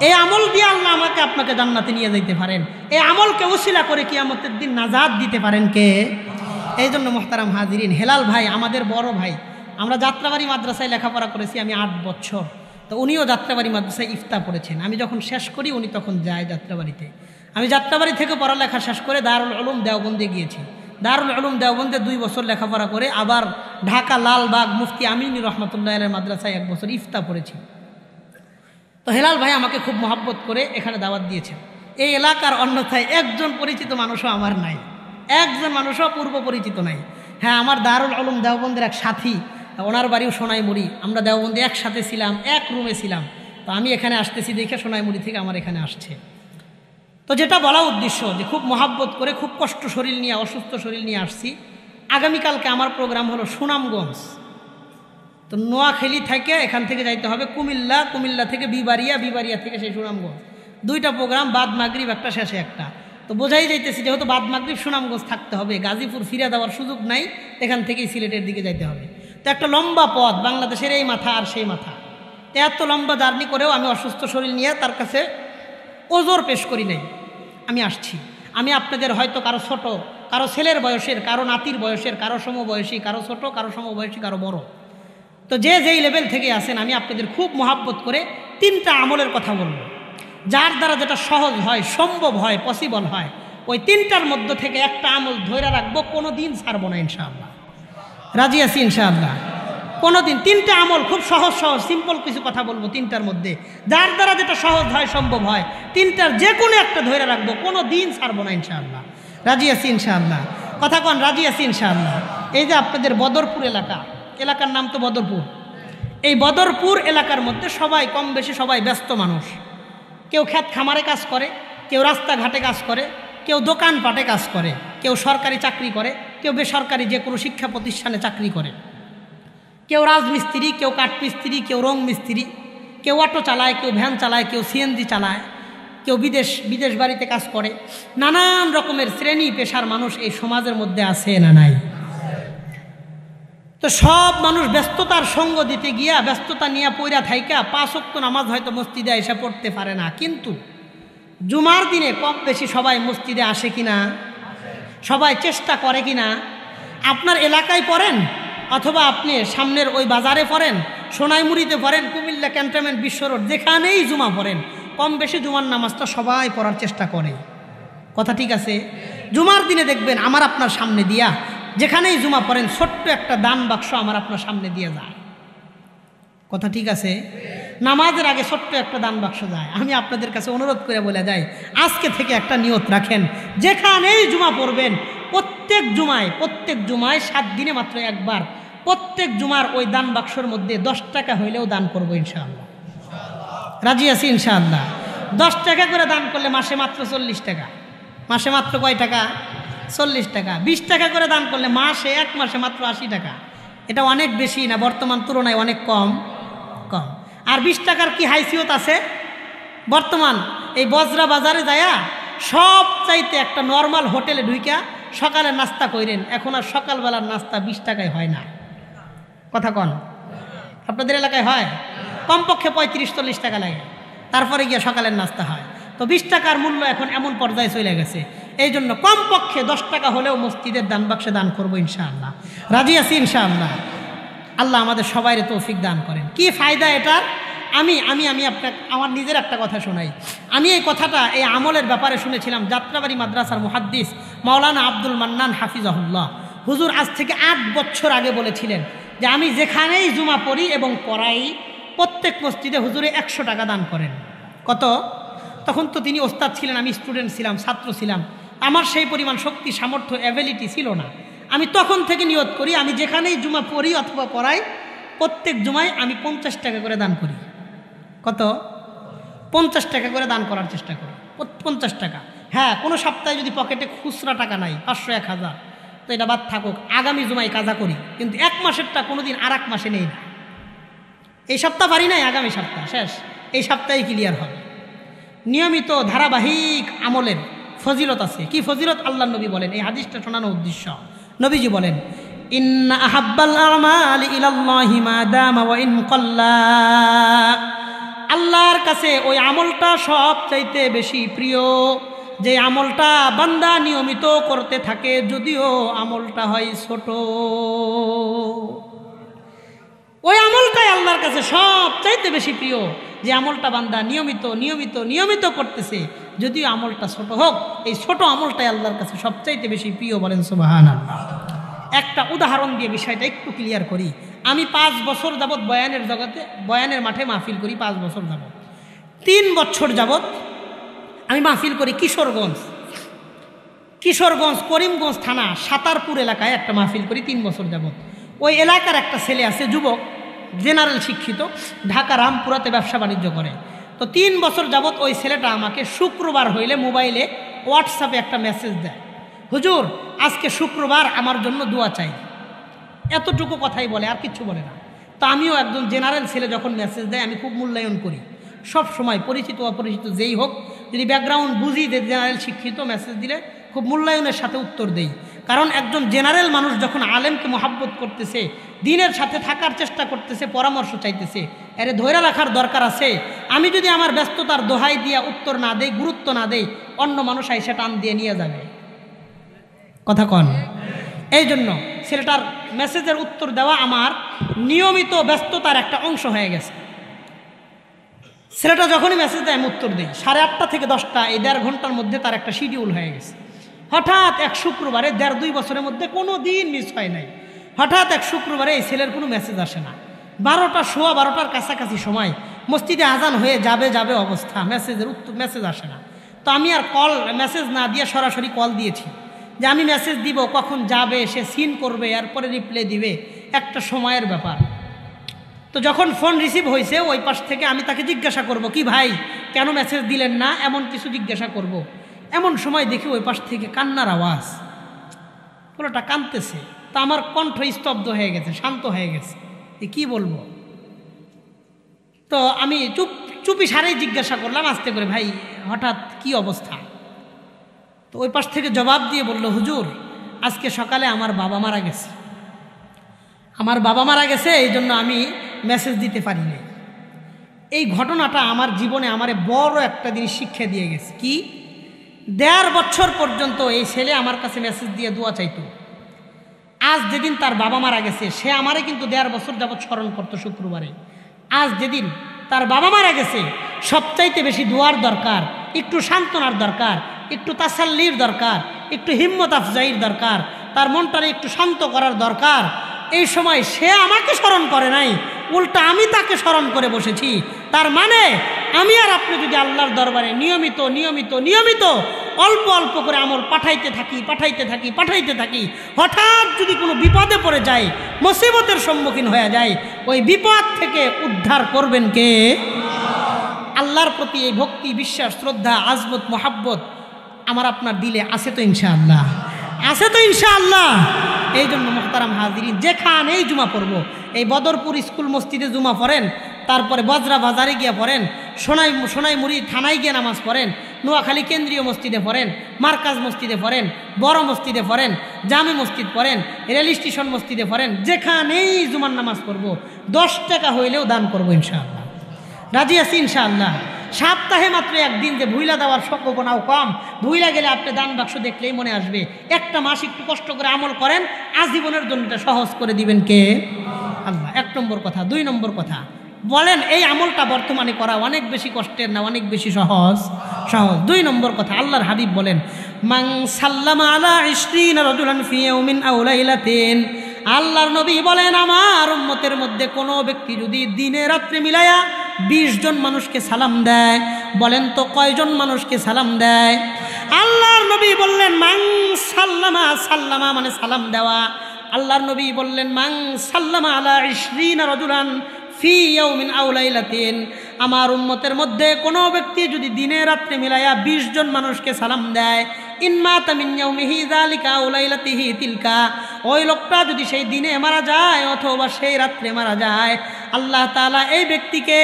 এই আমল দিয়ে আল্লাহ আমাকে আপনাকে জান্নাতে নিয়ে যেতে পারেন। এই আমলকে উসিলা করে কিয়ামতের দিন নাজাত দিতে পারেন কে? এই জন্য মোহতারাম হাজিরিন, হেলাল ভাই আমাদের বড় ভাই, আমরা যাত্রাবাড়ি মাদ্রাসায় লেখাপড়া করেছি, আমি 8 বছর। তো উনিও যাত্রাবাড়ি মাদ্রাসায় ইফতা পড়েছেন। আমি যখন শেষ করি উনি তখন যায় যাত্রাবাড়িতে। আমি যাত্রাবাড়ি থেকে পড়ালেখা শেষ করে দারুল উলুম দেওবন্দে গিয়েছি। দারুল উলুম দেওবন্দে 2 বছর লেখাপড়া করে আবার ঢাকা লালবাগ মুফতি আমিনী রহমতুল্লাহ আলাইহির মাদ্রাসায় 1 বছর ইফতা পড়েছি। তো হেলাল ভাই আমাকে খুব মহব্বত করে এখানে দাওয়াত দিয়েছেন। এই এলাকার অন্যথায় একজন পরিচিত মানুষও আমার নাই, একজন মানুষও পূর্ব পরিচিত নাই। হ্যাঁ, আমার দারুল উলুম দেওবন্দের এক সাথী, ওনার বাড়িও সোনাইমুড়ি, আমরা দেওবন্দে একসাথে ছিলাম, এক রুমে ছিলাম। তো আমি এখানে আসতেছি দেখে সোনাইমুড়ি থেকে আমার এখানে আসছে। তো যেটা বলা উদ্দেশ্য যে খুব মহাব্বত করে খুব কষ্ট শরীর নিয়ে, অসুস্থ শরীর নিয়ে আসছি। আগামীকালকে আমার প্রোগ্রাম হলো সুনামগঞ্জ। তো নোয়াখালী থেকে এখান থেকে যাইতে হবে কুমিল্লা, কুমিল্লা থেকে বিবাড়িয়া, বিবাড়িয়া থেকে সেই সুনামগঞ্জ। 2টা প্রোগ্রাম, বাদ মাগরিব একটা, শেষে একটা। তো বোঝাই যাইতেছি যেহেতু বাদ মাগরিব সুনামগঞ্জ থাকতে হবে, গাজীপুর ফিরে দেওয়ার সুযোগ নাই, এখান থেকেই সিলেটের দিকে যাইতে হবে। তো একটা লম্বা পথ, বাংলাদেশের এই মাথা আর সেই মাথা। তো এত লম্বা জার্নি করেও আমি অসুস্থ শরীর নিয়ে তার কাছে ওজোর পেশ করি নাই, আমি আসছি। আমি আপনাদের হয়তো কারো ছোট, কারো ছেলের বয়সের, কারো নাতির বয়সের, কারো সমবয়সী, কারো ছোট, কারো সমবয়সী, কারো বড়। তো যে যেই লেভেল থেকে আসেন, আমি আপনাদের খুব মহাব্বত করে 3টা আমলের কথা বলবো, যার দ্বারা যেটা সহজ হয়, সম্ভব হয়, পসিবল হয়। ওই 3টার মধ্য থেকে একটা আমল ধরে রাখবো, কোনো দিন ছাড়বো না ইনশাআল্লাহ। রাজি আছি ইনশাআল্লাহ? কোনো দিন 3টা আমল খুব সহজ সিম্পল কিছু কথা বলবো 3টার মধ্যে, যার দ্বারা যেটা সহজ হয়, সম্ভব হয়, 3টার যে কোনো একটা ধরে রাখবো, কোনো দিন ছাড়বো না ইনশাআল্লাহ। রাজি আছি ইনশাআল্লাহ? কথা কন, রাজি আছি ইনশাআল্লাহ? এই যে আপনাদের বদরপুর এলাকার নাম তো বদরপুর। এই বদরপুর এলাকার মধ্যে সবাই কম বেশি সবাই ব্যস্ত মানুষ। কেউ ক্ষেত খামারে কাজ করে, কেউ রাস্তাঘাটে কাজ করে, কেউ দোকানপাটে কাজ করে, কেউ সরকারি চাকরি করে, কেউ বেসরকারি যে কোনো শিক্ষা প্রতিষ্ঠানে চাকরি করে, কেউ রাজমিস্ত্রি, কেউ কাঠমিস্ত্রি, কেউ রং মিস্ত্রি, কেউ অটো চালায়, কেউ ভ্যান চালায়, কেউ সিএনজি চালায়, কেউ বিদেশ বাড়িতে কাজ করে। নানান রকমের শ্রেণী পেশার মানুষ এই সমাজের মধ্যে আছে না নাই? তো সব মানুষ ব্যস্ততার সঙ্গ দিতে গিয়া, ব্যস্ততা নিয়ে পইরা থাইকা 5 ওয়াক্ত নামাজ হয়তো মসজিদে এসে পড়তে পারে না, কিন্তু জুমার দিনে কম বেশি সবাই মসজিদে আসে কিনা, সবাই চেষ্টা করে কিনা? আপনার এলাকায় পড়েন অথবা আপনি সামনের ওই বাজারে পড়েন, সোনাইমুড়িতে পড়েন, কুমিল্লা ক্যান্টনমেন্ট, বিশ্ব রোড, যেখানেই জুমা পড়েন, কম বেশি জুমার নামাজটা সবাই পড়ার চেষ্টা করে। কথা ঠিক আছে? জুমার দিনে দেখবেন আমার আপনার সামনে দিয়া, যেখানেই জুমা পড়েন, ছোট্ট একটা দান বাক্স আমার আপনার সামনে দিয়ে যায়। কথা ঠিক আছে? নামাজের আগে ছোট্ট একটা দান বাক্স যায়। আমি আপনাদের কাছে অনুরোধ করে বলে যাই, আজকে থেকে একটা নিয়ত রাখেন, যেখানেই জুমা পড়বেন, প্রত্যেক জুমায় 7 দিনে মাত্র একবার, প্রত্যেক জুমার ওই দান বাক্সর মধ্যে 10 টাকা হইলেও দান করবো ইনশাআল্লাহ। রাজি আছি ইনশাআল্লাহ? 10 টাকা করে দান করলে মাসে মাত্র 40 টাকা। মাসে মাত্র কয় টাকা? 40 টাকা। 20 টাকা করে দান করলে এক মাসে মাত্র 80 টাকা। এটা অনেক বেশি না? বর্তমান তুলনায় অনেক কম। আর 20 টাকার কি হাইসিয়ত আছে? বর্তমান এই বজরা বাজারে যায়া সব চাইতে একটা নর্মাল হোটেলে ঢুইকা সকালে নাস্তা কইরেন, এখন আর সকালবেলার নাস্তা 20 টাকায় হয় না। কথা কন, আপনাদের এলাকায় হয়? কমপক্ষে 35-40 টাকা লাগে, তারপরে গিয়ে সকালের নাস্তা হয়। তো 20 টাকার মূল্য এখন এমন পর্যায়ে চলে গেছে, এই জন্য কমপক্ষে 10 টাকা হলেও মসজিদের দান বাক্সে দান করবো ইনশাআল্লাহ। রাজি আছি ইনশাআল্লাহ? আল্লাহ আমাদের সবাইরে তৌফিক দান করেন। কি ফায়দা এটার? আমি আপনাকে আমার নিজের একটা কথা শোনাই। আমি এই কথাটা, এই আমলের ব্যাপারে শুনেছিলাম যাত্রাবাড়ি মাদ্রাসার মুহাদ্দিস মাওলানা আব্দুল মান্নান হাফিজাহুল্লাহ হুজুর আজ থেকে 8 বছর আগে বলেছিলেন যে আমি যেখানেই জুমা পড়ি এবং পড়াই, প্রত্যেক মসজিদে হুজুরে 100 টাকা দান করেন। কত? তখন তো তিনি ওস্তাদ ছিলেন, আমি স্টুডেন্ট ছিলাম, ছাত্র ছিলাম, আমার সেই পরিমাণ শক্তি, সামর্থ্য, অ্যাবিলিটি ছিল না। আমি তখন থেকে নিয়ত করি, আমি যেখানেই জুমা পড়ি অথবা পড়াই, প্রত্যেক জুমায় আমি 50 টাকা করে দান করি। কত? 50 টাকা করে দান করার চেষ্টা করি। 50 টাকা। হ্যাঁ, কোনো সপ্তাহে যদি পকেটে খুচরা টাকা নাই, 500-1000, তো এটা বাদ থাকুক, আগামী জুমায় কাজা করি, কিন্তু 1 মাসেরটা কোনোদিন আর 1 মাসে নেই না। এই সপ্তাহ পারি নাই, আগামী সপ্তাহ শেষ, এই সপ্তাহে ক্লিয়ার হবে। নিয়মিত ধারাবাহিক আমলের ফজিলত আছে। কি ফজিলত? আল্লাহ নবী বলেন, এই হাদিসটা শোনানোর উদ্দেশ্য, নবীজি বলেন, ইন্না আহাব্বাল আমালি ইলাল্লাহি মা দামা ওয়া ইন কাল্লা, আল্লাহর কাছে ওই আমলটা সবচাইতে বেশি প্রিয় যে আমলটা বান্দা নিয়মিত করতে থাকে, যদিও আমলটা হয় ছোট। ওই আমলটাই আল্লাহর কাছে সবচাইতে বেশি প্রিয় যে আমলটা বান্দা নিয়মিত নিয়মিত নিয়মিত করতেছে, যদিও আমলটা ছোট হোক, এই ছোট আমলটাই আল্লাহর কাছে সবচাইতে বেশি প্রিয়। বলেন সুবহানাল্লাহ। একটা উদাহরণ দিয়ে বিষয়টা একটু ক্লিয়ার করি। আমি 5 বছর যাবৎ বয়ানের জগতে, বয়ানের মাঠে মাহফিল করি 5 বছর যাবৎ। 3 বছর যাবৎ আমি মাহফিল করি কিশোরগঞ্জ করিমগঞ্জ থানা সাতারপুর এলাকায় একটা মাহফিল করি 3 বছর যাবৎ। ওই এলাকার একটা ছেলে আছে, যুবক, জেনারেল শিক্ষিত, ঢাকা রামপুরাতে ব্যবসা বাণিজ্য করে। তো 3 বছর যাবৎ ওই ছেলেটা আমাকে শুক্রবার হইলে মোবাইলে হোয়াটসঅ্যাপে একটা মেসেজ দেয়, হুজুর আজকে শুক্রবার আমার জন্য দোয়া চাই। এতটুকু কথাই বলে, আর কিচ্ছু বলে না। তো আমিও একজন জেনারেল ছেলে, যখন মেসেজ দেয় আমি খুব মূল্যায়ন করি। সব সময় পরিচিত অপরিচিত যেই হোক, যদি ব্যাকগ্রাউন্ড বুঝি যে জেনারেল শিক্ষিত, মেসেজ দিলে খুব মূল্যায়নের সাথে উত্তর দেই। কারণ একজন জেনারেল মানুষ যখন আলেমকে মহাব্বত করতেছে, দিনের সাথে থাকার চেষ্টা করতেছে, পরামর্শ চাইতেছে, এরে ধৈর্য রাখার দরকার আছে। আমি যদি আমার ব্যস্ততার দোহাই দিয়া উত্তর না দেই, গুরুত্ব না দেই, অন্য মানুষ আইসা টান দিয়ে নিয়ে যাবে। কথা কন। এই জন্য ছেলেটার মেসেজের উত্তর দেওয়া আমার নিয়মিত ব্যস্ততার একটা অংশ হয়ে গেছে। ছেলেটা যখনই মেসেজ দেয় আমি উত্তর দিই। 8:30 থেকে 10টা, এই 1.5 ঘন্টার মধ্যে তার একটা শিডিউল হয়ে গেছে। হঠাৎ এক শুক্রবারে, 1.5-2 বছরের মধ্যে কোনো দিন মিস হয় নাই, হঠাৎ এক শুক্রবারে এই ছেলের কোনো মেসেজ আসে না। 12টা, 12টার কাছাকাছি সময় মসজিদে আজান হয়ে যাবে অবস্থা, মেসেজ আসে না। তো আমি আর মেসেজ না দিয়ে সরাসরি কল দিয়েছি যে আমি মেসেজ দিব, কখন যাবে, সে সিন করবে, এরপরে রিপ্লাই দিবে, একটা সময়ের ব্যাপার। তো যখন ফোন রিসিভ হয়েছে ওই পাশ থেকে, আমি তাকে জিজ্ঞাসা করব, কি ভাই কেন মেসেজ দিলেন না, এমন কিছু জিজ্ঞাসা করব। এমন সময় দেখি ওই পাশ থেকে কান্নার আওয়াজ, পুরোটা কাঁদতেছে। তা আমার কণ্ঠ স্তব্ধ হয়ে গেছে, শান্ত হয়ে গেছে, কি বলবো। তো আমি চুপি সারেই জিজ্ঞাসা করলাম আস্তে করে, ভাই হঠাৎ কি অবস্থা? তো ওই পাশ থেকে জবাব দিয়ে বলল, হুজুর আজকে সকালে আমার বাবা মারা গেছে। এই জন্য আমি মেসেজ দিতে পারি নাই। এই ঘটনাটা আমার জীবনে আমারে বড় একটা জিনিস শিক্ষা দিয়ে গেছে। কি? 1.5 বছর পর্যন্ত এই ছেলে আমার কাছে মেসেজ দিয়ে দোয়া চাইতো। আজ যেদিন তার বাবা মারা গেছে, সে আমারে কিন্তু 1.5 বছর যাবৎ স্মরণ করতো শুক্রবারে। আজ যেদিন তার বাবা মারা গেছে, সবচাইতে বেশি দোয়ার দরকার, একটু সান্ত্বনার দরকার, একটু তাসাল্লির দরকার, একটু হিম্মত আফজাইর দরকার, তার মনটারে একটু শান্ত করার দরকার। এই সময় সে আমাকে স্মরণ করে নাই, উল্টা আমি তাকে স্মরণ করে বসেছি। তার মানে আমি আর আপনি যদি আল্লাহর দরবারে নিয়মিত নিয়মিত নিয়মিত অল্প অল্প করে আমল পাঠাইতে থাকি, হঠাৎ যদি কোনো বিপদে পড়ে যায়, মুসিবতের সম্মুখীন হয়ে যায়, ওই বিপদ থেকে উদ্ধার করবেন কে? আল্লাহর প্রতি এই ভক্তি, বিশ্বাস, শ্রদ্ধা, আজমত, মোহাব্বত আমার আপনার দিলে আছে তো ইনশাআল্লাহ? আছে তো ইনশাআল্লাহ? এই জন্য মুহতারাম হাজিরিন, যেখানেই জুমা পড়ব, এই বদরপুর স্কুল মসজিদে জুমা পড়েন, তারপরে বজরা বাজারে গিয়ে পড়েন, সোনাইমুড়ি থানায় গিয়ে নামাজ পড়েন, নোয়াখালী কেন্দ্রীয় মসজিদে পড়েন, মার্কাজ মসজিদে পড়েন, বড় মসজিদে পড়েন, জামে মসজিদ পড়েন, রেল স্টেশন মসজিদে পড়েন, যেখানেই জুমার নামাজ পড়ব 10 টাকা হইলেও দান করবো ইনশাআল্লাহ। রাজি আছি ইনশাআল্লাহ? সপ্তাহে মাত্র একদিন, যে ভুইলা দেওয়ার সম্ভাবনাও কম, ভুইলা গেলে আপনি দান বাক্স দেখলেই মনে আসবে। একটা মাস একটু কষ্ট করে আমল করেন, আজীবনের জন্য এটা সহজ করে দিবেন কে? আল্লাহ। 1 নম্বর কথা। 2 নম্বর কথা, বলেন এই আমলটা বর্তমানে করা অনেক বেশি কষ্টের না অনেক বেশি সহজ? 2 নম্বর কথা, আল্লাহর হাবিব বলেন, মান সাল্লামা আলা 20 রাজুলান ফি ইয়াউমিন আও লাইলাতিন, আল্লাহর নবী বলেন, আমার উম্মতের মধ্যে কোনো ব্যক্তি যদি দিনে রাত্রে মিলায়া 20 জন মানুষকে সালাম দেয়, বলেন তো কয়জন মানুষকে সালাম দেয়? আল্লাহর নবী বললেন, মান সাল্লামা, সাল্লামা মানে সালাম দেওয়া। আল্লাহর নবী বললেন, মান সাল্লামা আলা 20 রাজুলান ফি ইয়াউমিন আও লাইলাতিন, আমার উম্মতের মধ্যে কোনো ব্যক্তি যদি দিনে রাত্রে মিলায়া 20 জন মানুষকে সালাম দেয়, ইনমাতা মিন ইয়াউমিহি যালিকা আও লাইলাতিহি তিলকা, ওই লোকটা যদি সেই দিনে মারা যায় অথবা সেই রাত্রে মারা যায়, আল্লাহ তাআলা এই ব্যক্তিকে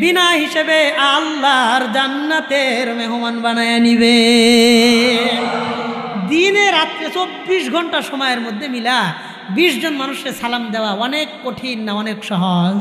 বিনা হিসেবে আল্লাহর জান্নাতের মেহমান বানায় নিবে। দিনে রাত্রে 24 ঘন্টা সময়ের মধ্যে মিলা 20 জন মানুষের সালাম দেওয়া অনেক কঠিন না অনেক সহজ?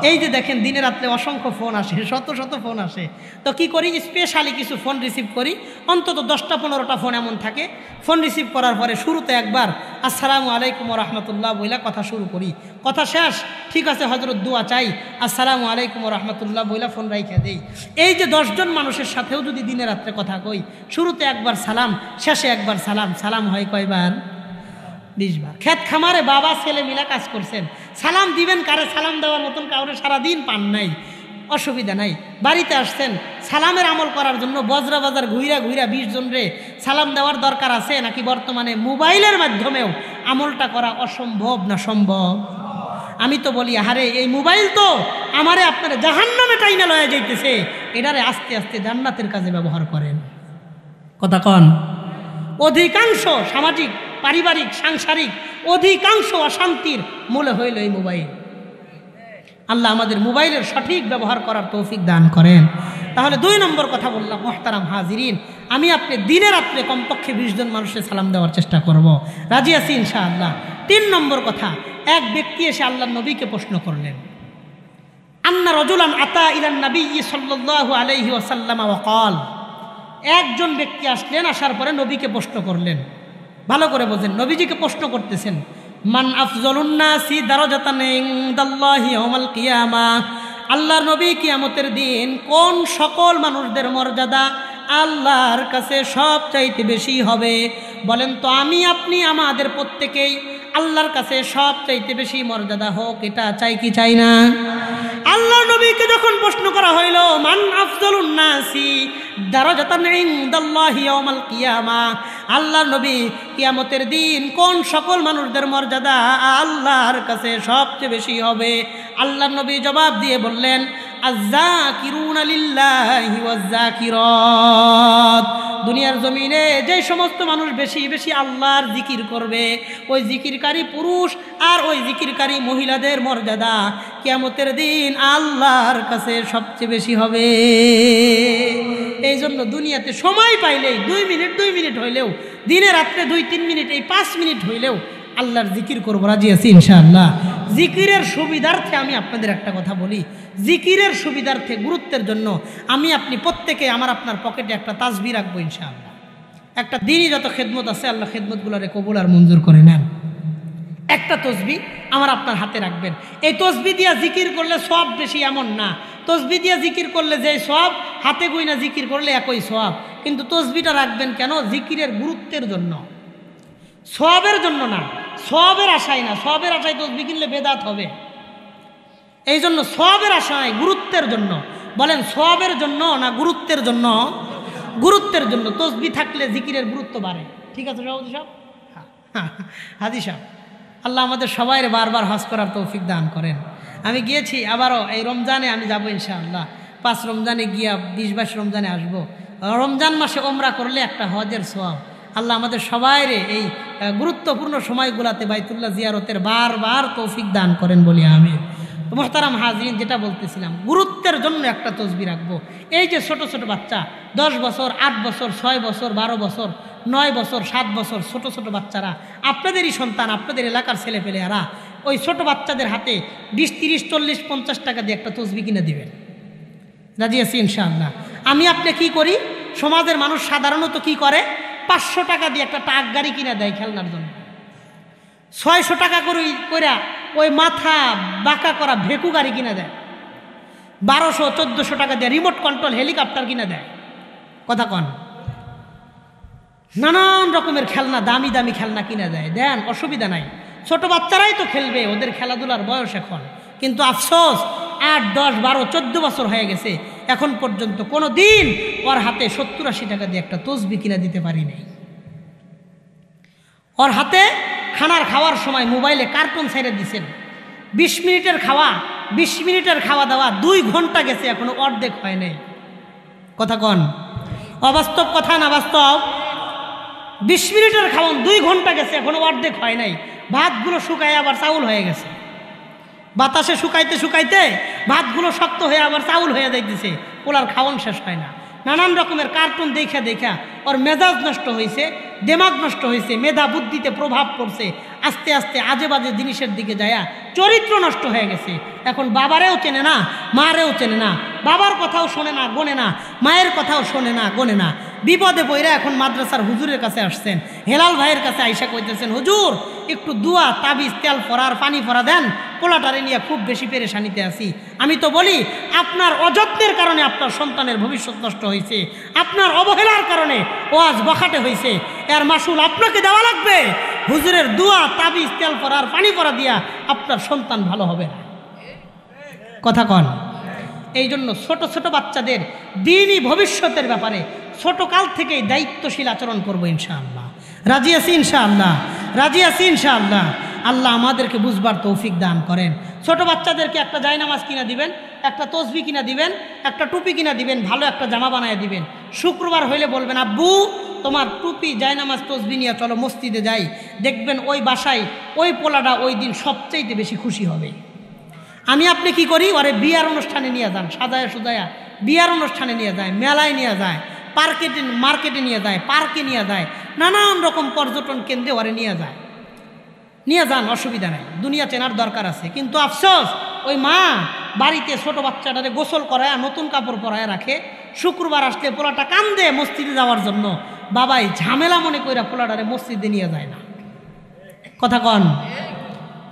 এই যে দেখেন দিনে রাত্রে অসংখ্য ফোন আসে, শত শত ফোন আসে, তো কি করি স্পেশালি কিছু ফোন রিসিভ করি, অন্তত 10টা-15টা ফোন এমন থাকে। ফোন রিসিভ করার পরে শুরুতে একবার আসসালামু আলাইকুম ওয়া রাহমাতুল্লাহ বইলা কথা শুরু করি, কথা শেষ ঠিক আছে হযরত দোয়া চাই, আসসালামু আলাইকুম ওয়া রাহমাতুল্লাহ বইলা ফোন রাইখা দেই। এই যে 10 জন মানুষের সাথেও যদি দিনে রাত্রে কথা কই, শুরুতে একবার সালাম, শেষে একবার সালাম, সালাম হয় কয়বার? 20 বার। ক্ষেত খামারে বাবা ছেলে মিলা কাজ করছেন, সালাম দিবেন কারে, সালাম দেওয়ার মতন কাউরে সারাদিন পান নাই, অসুবিধা নাই। বাড়িতে আসছেন সালামের আমল করার জন্য বজরা বাজার ঘুইরা ঘুইরা 20 জন রে সালাম দেওয়ার দরকার আছে নাকি? বর্তমানে মোবাইলের মাধ্যমেও আমলটা করা অসম্ভব না সম্ভব? আমি তো বলি আরে এই মোবাইল তো আমারে আপনার জাহান্নামে টাইনা লয়ে যাইতেছে, এটারে আস্তে আস্তে জান্নাতের কাজে ব্যবহার করেন। কথা কন? অধিকাংশ সামাজিক পারিবারিক সাংসারিক অধিকাংশ অশান্তির মূলে হইল এই মোবাইল। আল্লাহ আমাদের মোবাইলের সঠিক ব্যবহার করার তৌফিক দান করেন। তাহলে 2 নম্বর কথা বললাম মুহতারাম হাজিরিন, আমি আপনি দিনে রাত্রে কমপক্ষে 20 জন মানুষের সালাম দেওয়ার চেষ্টা করব, রাজি আছি ইনশাআল্লাহ। 3 নম্বর কথা, এক ব্যক্তি এসে আল্লাহর নবীকে প্রশ্ন করলেন, আন্না রাজুলান আতা ইলান নবী সাল্লাল্লাহু আলাইহি ওয়াসাল্লাম ওয়া ক্বাল, একজন ব্যক্তি আসলেন, আসার পরে নবীকে প্রশ্ন করলেন। ভালো করে বোঝেন, নবীজিকে প্রশ্ন করতেছেন, মান আফজলুন নাসি দারাজাতান ইনদাল্লাহি ইয়াউমাল কিয়ামাহ, আল্লাহর নবী কিয়ামতের দিন কোন সকল মানুষদের মর্যাদা আল্লাহর কাছে সবচাইতে বেশি হবে? বলেন তো আমি আপনি আমাদের প্রত্যেকেই আল্লাহর কাছে সবচাইতে বেশি মর্যাদা হোক, এটা চাই কি চাই না? আল্লাহর নবীকে যখন প্রশ্ন করা হইল মান আফজলুন নাসি দারাজাতান ইনদাল্লাহি ইয়াউমাল কিয়ামাহ, আল্লাহর নবী কিয়ামতের দিন কোন সকল মানুষদের মর্যাদা আল্লাহর কাছে সবচেয়ে বেশি হবে? আল্লাহর নবী জবাব দিয়ে বললেন, আয-যাকিরুনা লিল্লাহি ওয়াজ-যাকিরাত, দুনিয়ার জমিনে যে সমস্ত মানুষ বেশি বেশি আল্লাহর জিকির করবে, ওই জিকিরকারী পুরুষ আর ওই জিকিরকারী মহিলাদের মর্যাদা কিয়ামতের দিন আল্লাহর কাছে সবচেয়ে বেশি হবে। এই জন্য দুনিয়াতে সময় পাইলেই 2 মিনিট হইলেও, দিনে রাত্রে 2-3 মিনিট, এই 5 মিনিট হইলেও আল্লাহর জিকির করবো, রাজি আছি ইনশাআল্লাহ। জিকিরের সুবিধার্থে আমি আপনাদের একটা কথা বলি, জিকিরের সুবিধার্থে গুরুত্বের জন্য আমি আপনি প্রত্যেকে আমার আপনার পকেটে একটা তাসবিহ রাখবো ইনশাআল্লাহ। একটা দিনই যত খেদমত আছে আল্লাহ খেদমতগুলোরে কবুল আর মঞ্জুর করে নেন। একটা তসবিহ আমার আপনার হাতে রাখবেন। এই তসবিহ দিয়া জিকির করলে সব বেশি এমন না, তসবিহ দিয়া জিকির করলে যে সব, হাতে গুইনা জিকির করলে একই সব, কিন্তু তসবিহটা রাখবেন কেন? জিকিরের গুরুত্বের জন্য, সওয়াবের জন্য না, সওয়াবের আশায় না। সওয়াবের আশায় তসবিহ কিনলে বেদাত হবে, এই জন্য সওয়াবের আশায়, গুরুত্বের জন্য। বলেন সওয়াবের জন্য না গুরুত্বের জন্য? গুরুত্বের জন্য। তসবিহ থাকলে জিকিরের গুরুত্ব বাড়ে। ঠিক আছে সভাপতি সাহেব? হাজি সাহেব, আল্লাহ আমাদের সবাই বারবার হজ করার তৌফিক দান করেন। আমি গিয়েছি, আবারও এই রমজানে আমি যাবো ইনশাআল্লাহ। 5 রমজানে গিয়া 20-22 রমজানে আসবো। রমজান মাসে ওমরা করলে একটা হজের সওয়াব। আল্লাহ আমাদের সবাইরে এই গুরুত্বপূর্ণ সময়গুলোতে বাইতুল্লাহ জিয়ারতের বারবার তৌফিক দান করেন বলি আমিন। তো মুহতারাম হাজিরিন, যেটা বলতেছিলাম, গুরুত্বের জন্য একটা তসবিহ রাখবো। এই যে ছোট ছোট বাচ্চা 10 বছর, 8 বছর, 6 বছর, 12 বছর, 9 বছর, 7 বছর ছোট ছোট বাচ্চারা, আপনাদেরই সন্তান, আপনাদের এলাকার ছেলেপেলেরা, ওই ছোট বাচ্চাদের হাতে 20, 30, 40, 50 টাকা দিয়ে একটা তসবিহ কিনে দিবেন, রাজি আছি ইনশাআল্লাহ। আমি আপনি কি করি, সমাজের মানুষ সাধারণত কি করে, 500 টাকা দিয়ে একটা ট্রাক গাড়ি কিনে দেয় খেলনার জন্য, 600 টাকা করে ওই মাথা বাঁকা করা ভেকু গাড়ি কিনে দেয়, 1200-1400 টাকা দিয়ে রিমোট কন্ট্রোল হেলিকপ্টার কিনে দেয়। কথা কন? নানান রকমের খেলনা, দামি দামি খেলনা কিনে দেয়, দেন, অসুবিধা নাই, ছোট বাচ্চারাই তো খেলবে, ওদের খেলাধুলার বয়স এখন। কিন্তু আফসোস 8, 10, 12, 14 বছর হয়ে গেছে, এখন পর্যন্ত কোনো দিন ওর হাতে 70-80 টাকা দিয়ে একটা তসবিহ কিনে দিতে পারি নাই। ওর হাতে খাওয়ার সময় মোবাইলে কার্টুন ছেড়ে দিছেন, 20 মিনিটের খাওয়া, 20 মিনিটের খাওয়া দাওয়া 2 ঘন্টা গেছে, এখনো অর্ধেক হয় নাই। কথা কন? অবাস্তব কথা না বাস্তব? 20 মিনিটের খাওয়ান 2 ঘন্টা গেছে, এখনো অর্ধেক হয় নাই। ভাতগুলো শুকায় আবার চাউল হয়ে গেছে, বাতাসে শুকাইতে শুকাইতে ভাতগুলো শক্ত হয়ে আবার চাউল হয়ে যাইতেছে, পোলার খাওয়ান শেষ হয় না। নানান রকমের কার্টুন দেখা দেখা ওর মেজাজ নষ্ট হয়েছে, দেমাগ নষ্ট হয়েছে, মেধা বুদ্ধিতে প্রভাব পড়ছে, আস্তে আস্তে আজে বাজে জিনিসের দিকে যায়া চরিত্র নষ্ট হয়ে গেছে। এখন বাবারেও চেনে না, মারেও চেনে না, বাবার কথাও শোনে না, গোনে না, মায়ের কথাও শোনে না, গোনে না। বিপদে পড়ে এখন মাদ্রাসার হুজুরের কাছে আসছেন, হেলাল ভাইয়ের কাছে আইসা কইতেছেন, হুজুর একটু দুয়া তাবিজ তেল ফরার পানি ফরা দেন, পোলাটারে নিয়ে খুব বেশি পেরেশানিতে আছি। আমি তো বলি আপনার অযত্নের কারণে আপনার সন্তানের ভবিষ্যৎ নষ্ট হয়েছে, আপনার অবহেলার কারণে ওয়াজ বখাটে হয়েছে, এর মাসুল আপনাকে দেওয়া লাগবে। হুজুরের দুয়া তাবিজ তেল ফরার পানি ফরা দিয়া আপনার সন্তান ভালো হবে না। কথা কন। এই জন্য ছোট ছোট বাচ্চাদের দিনই ভবিষ্যতের ব্যাপারে ছোটকাল থেকেই দায়িত্বশীল আচরণ করবো ইনশাআল্লাহ। রাজি আছি ইনশাআল্লাহ, রাজি আছি ইনশাআল্লাহ। আল্লাহ আমাদেরকে বুঝবার তৌফিক দান করেন। ছোট বাচ্চাদেরকে একটা জায়নামাজ কিনা দিবেন, একটা তসবি কিনা দিবেন, একটা টুপি কিনা দিবেন, ভালো একটা জামা বানায় দিবেন। শুক্রবার হইলে বলবেন, আব্বু তোমার টুপি জায়নামাজ তসবি নিয়ে চলো মসজিদে যাই। দেখবেন ওই বাসায় ওই পোলাটা ওই দিন সবচাইতে বেশি খুশি হবে। আমি আপনি কি করি, ওরে বিয়ার অনুষ্ঠানে নিয়ে যান, সাজায়া সুজায়া বিয়ার অনুষ্ঠানে নিয়ে যায়, মেলায় নিয়ে যায়, মার্কেটে নিয়ে যায়, পার্কে নিয়ে যায়, নানান রকম পর্যটন কেন্দ্রে ওরে নিয়ে যায়। নিয়ে যান, অসুবিধা নাই, দুনিয়া চেনার দরকার আছে। কিন্তু আফসোস ওই মা বাড়িতে ছোট বাচ্চাটারে গোসল করায় নতুন কাপড় পরায় রাখে। শুক্রবার আসলে পোলাটা কান্দে মসজিদে যাওয়ার জন্য, বাবাই ঝামেলা মনে করে পোলাটারে মসজিদে নিয়ে যায় না। কথা কন।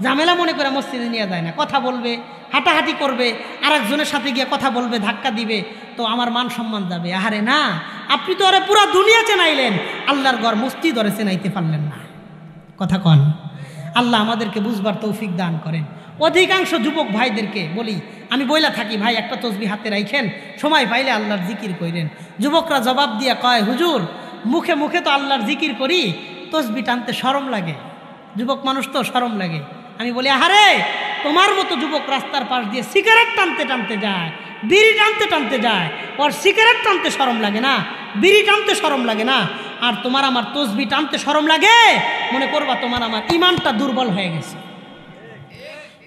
ঝামেলা মনে করে মসজিদে নিয়ে যায় না, কথা বলবে, হাঁটাহাঁটি করবে, আরেকজনের সাথে গিয়ে কথা বলবে, ধাক্কা দিবে, তো আমার মান সম্মান যাবে। আহারে না, আপনি তো ওরে পুরা দুনিয়া চেনাইলেন, আল্লাহর ঘর মসজিদ ওরে চেনাইতে পারলেন না। কথা কন। আল্লাহ আমাদেরকে বুঝবার তৌফিক দান করেন। অধিকাংশ যুবক ভাইদেরকে বলি, আমি বইলা থাকি, ভাই একটা তসবি হাতে রাখেন, সময় পাইলে আল্লাহর জিকির করেন। যুবকরা জবাব দিয়া কয়, হুজুর মুখে মুখে তো আল্লাহর জিকির করি, তসবি টানতে শরম লাগে। যুবক মানুষ তো শরম লাগে। আমি বলি, আহারে তোমার মতো যুবক রাস্তার পাশ দিয়ে সিগারেট টানতে টানতে যায়, বিড়ি টানতে টানতে যায়, ওর সিগারেট টানতে শরম লাগে না, বিড়ি টানতে শরম লাগে না, আর তোমার আমার তসবি টানতে শরম লাগে, মনে করবা তোমার আমার ইমানটা দুর্বল হয়ে গেছে।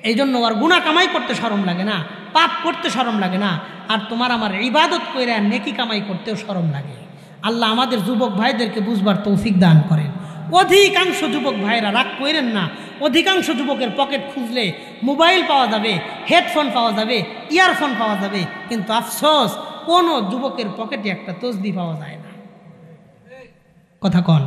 এই জন্য আর গুনাহ কামাই করতে শরম লাগে না, পাপ করতে শরম লাগে না, আর তোমার আমার ইবাদত কইরা নেকি কামাই করতেও শরম লাগে। আল্লাহ আমাদের যুবক ভাইদেরকে বুঝবার তৌফিক দান করেন। অধিকাংশ যুবক ভাইরা রাগ করেন না, অধিকাংশ যুবকের পকেট খুঁজলে মোবাইল পাওয়া যাবে, হেডফোন পাওয়া যাবে, ইয়ারফোন পাওয়া যাবে, কিন্তু আফসোস কোনো যুবকের পকেটে একটা তসবিহ পাওয়া যায় না। কথা কন।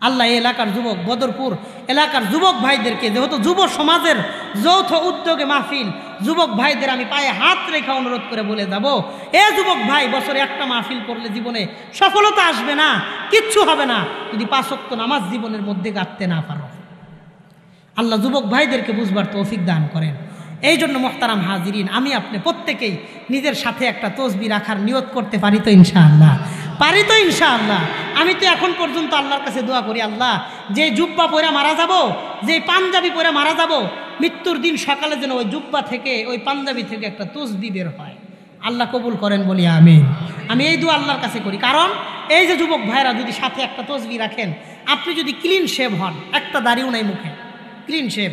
আল্লাহ এই এলাকার যুবক, বদরপুর এলাকার যুবক ভাইদেরকে, যেহেতু যুব সমাজের যৌথ উদ্যোগে মাহফিল, যুবক ভাইদের আমি পায়ে হাত রেখে অনুরোধ করে বলে যাব, এ যুবক ভাই, বছরে একটা মাহফিল করলে জীবনে সফলতা আসবে না, কিচ্ছু হবে না যদি 5 ওয়াক্ত নামাজ জীবনের মধ্যে গাঁথতে না পারো। আল্লাহ যুবক ভাইদেরকে বুঝবার তৌফিক দান করেন। এই জন্য মুহতারাম হাজিরিন, আমি আপনি প্রত্যেকেই নিজের সাথে একটা তসবি রাখার নিয়ত করতে পারি তো ইনশাআল্লাহ? পারি তো ইনশাআল্লাহ? আমি তো এখন পর্যন্ত আল্লাহর কাছে দোয়া করি, আল্লাহ যে জুব্বা পরে মারা যাব, যে পাঞ্জাবি পরে মারা যাব, মৃত্যুর দিন সকালে যেন ওই জুব্বা থেকে, ওই পাঞ্জাবি থেকে একটা তসবি বের হয়। আল্লাহ কবুল করেন বলি আমিন। আমি এই দোয়া আল্লাহর কাছে করি, কারণ এই যে যুবক ভাইরা যদি সাথে একটা তসবি রাখেন, আপনি যদি ক্লিন শেভ হন, একটা দাড়িও নাই মুখে, ক্লিন শেভ,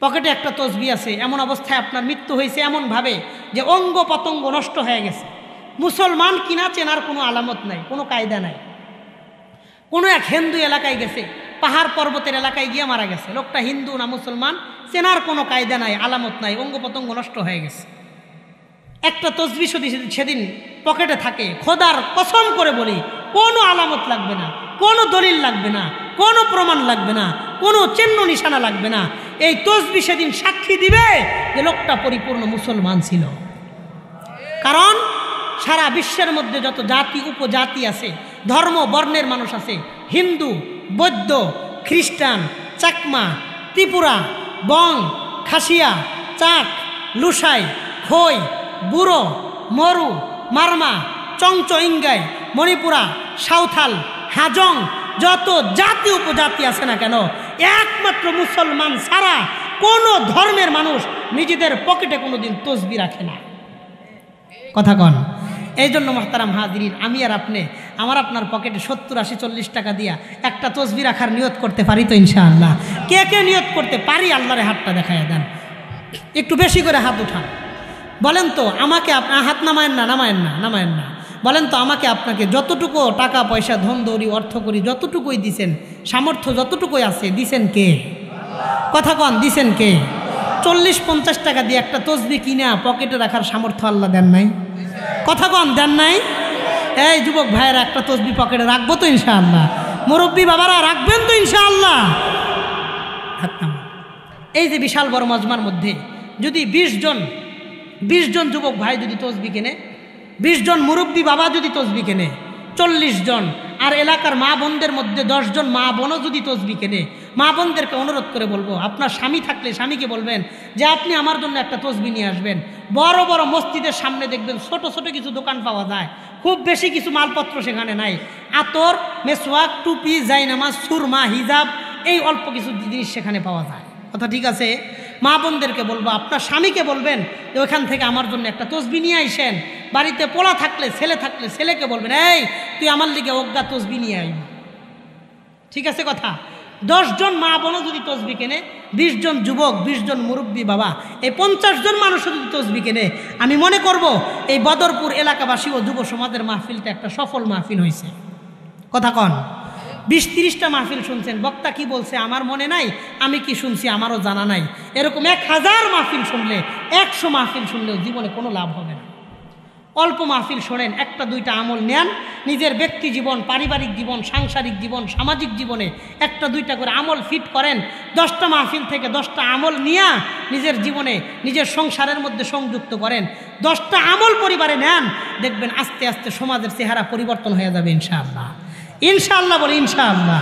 পকেটে একটা তসবি আছে, এমন অবস্থায় আপনার মৃত্যু হয়েছে এমনভাবে যে অঙ্গ পতঙ্গ নষ্ট হয়ে গেছে, মুসলমান কিনা চেনার কোনো আলামত নাই, কোনো কায়দা নাই, কোনো এক হিন্দু এলাকায় গেছে, পাহাড় পর্বতের এলাকায় গিয়ে মারা গেছে, লোকটা হিন্দু না মুসলমান চেনার কোনো কায়দা নাই, আলামত নাই, অঙ্গ পতঙ্গ নষ্ট হয়ে গেছে। একটা তসবি সেদিন পকেটে থাকে, খোদার কসম করে বলি, কোনো আলামত লাগবে না, কোনো দলিল লাগবে না, কোনো প্রমাণ লাগবে না, কোনো চিহ্ন নিশানা লাগবে না। এই তসবি সেদিন সাক্ষী দিবে যে লোকটা পরিপূর্ণ মুসলমান ছিল। কারণ সারা বিশ্বের মধ্যে যত জাতি উপজাতি আছে, ধর্ম বর্ণের মানুষ আছে, হিন্দু, বৌদ্ধ, খ্রিস্টান, চাকমা, ত্রিপুরা, বং, খাসিয়া, চাক, লুসাই, খই, বুড়ো, মরু, মারমা, চংচ, ইঙ্গাই, মণিপুরা, সাঁওতাল, হাজং, যত জাতি উপজাতি আছে না কেন, একমাত্র মুসলমান ছাড়া কোনো ধর্মের মানুষ নিজেদের পকেটে কোনোদিন তসবি রাখে না। কথা কন। এই জন্য মুহতারাম হাজিরিন, আমি আর আপনি আমার আপনার পকেটে 70-80-40 টাকা দিয়া একটা তসবি রাখার নিয়ত করতে পারি তো ইনশাআল্লাহ? কে কে নিয়ত করতে পারি আল্লাহরে হাতটা দেখাইয়া দেন, একটু বেশি করে হাত উঠান। বলেন তো আমাকে, আপনার হাত নামায়েন না, নামায়েন না, নামায়েন না। বলেন তো আমাকে আপনাকে যতটুকু টাকা পয়সা ধন দৌড়ি অর্থ করি যতটুকুই দিছেন, সামর্থ্য যতটুকুই আছে দিছেন কে? কথা কন, দিছেন কে? 40-50 টাকা দিয়ে একটা তসবি কিনা পকেটে রাখার সামর্থ্য আল্লাহ দেন নাই? কথা কন, দেন নাই? এই যুবক ভাইয়েরা একটা তসবি পকেটে রাখবো তো ইনশাআল্লাহ? মুরব্বী বাবারা রাখবেন তো ইনশাআল্লাহ? এই যে বিশাল বড় মজমার মধ্যে যদি 20 জন যুবক ভাই যদি তসবি কেনে, 20 জন মুরব্বী বাবা যদি তসবি কেনে, 40 জন, আর এলাকার মা বোনদের মধ্যে 10 জন মা বোনও যদি তসবি কেনে, মা বোনদেরকে অনুরোধ করে বলবো, আপনার স্বামী থাকলে স্বামীকে বলবেন যে আপনি আমার জন্য একটা তসবি নিয়ে আসবেন। বড় বড় মসজিদের সামনে দেখবেন ছোট ছোট কিছু দোকান পাওয়া যায়, খুব বেশি কিছু মালপত্র সেখানে নাই। আতর, মেসওয়াক, টুপি, জায়নামাজ, সুরমা, হিজাব, এই অল্প কিছু জিনিস সেখানে পাওয়া যায়। কথা ঠিক আছে? মা বোনদেরকে বলবো, আপনার স্বামীকে বলবেন যে ওইখান থেকে আমার জন্য একটা তসবি নিয়ে আইসেন। বাড়িতে পোলা থাকলে, ছেলে থাকলে ছেলেকে বলবেন, এই তুই আমার লিগে অজ্ঞা তসবি নিয়ে আইবি। ঠিক আছে কথা? 10 জন মা বোনও যদি তসবি কেনে, 20 জন যুবক, 20 জন মুরব্বী বাবা, এই 50 জন মানুষও যদি তসবি কেনে, আমি মনে করব এই বদরপুর এলাকাবাসী ও যুব সমাজের মাহফিলটা একটা সফল মাহফিল হয়েছে। কথা কন? 20-30টা মাহফিল শুনছেন, বক্তা কি বলছে আমার মনে নাই, আমি কি শুনছি আমারও জানা নাই। এরকম 1000 মাহফিল শুনলে, 100 মাহফিল শুনলেও জীবনে কোনো লাভ হবে না। অল্প মাহফিল শোনেন, 1-2টা আমল নেন, নিজের ব্যক্তি জীবন, পারিবারিক জীবন, সাংসারিক জীবন, সামাজিক জীবনে 1-2টা করে আমল ফিট করেন। 10টা মাহফিল থেকে 10টা আমল নিয়ে নিজের জীবনে, নিজের সংসারের মধ্যে সংযুক্ত করেন। 10টা আমল পরিবারে নেন, দেখবেন আস্তে আস্তে সমাজের চেহারা পরিবর্তন হয়ে যাবে ইনশাআল্লাহ। ইনশাআল্লাহ বলে ইনশাআল্লাহ।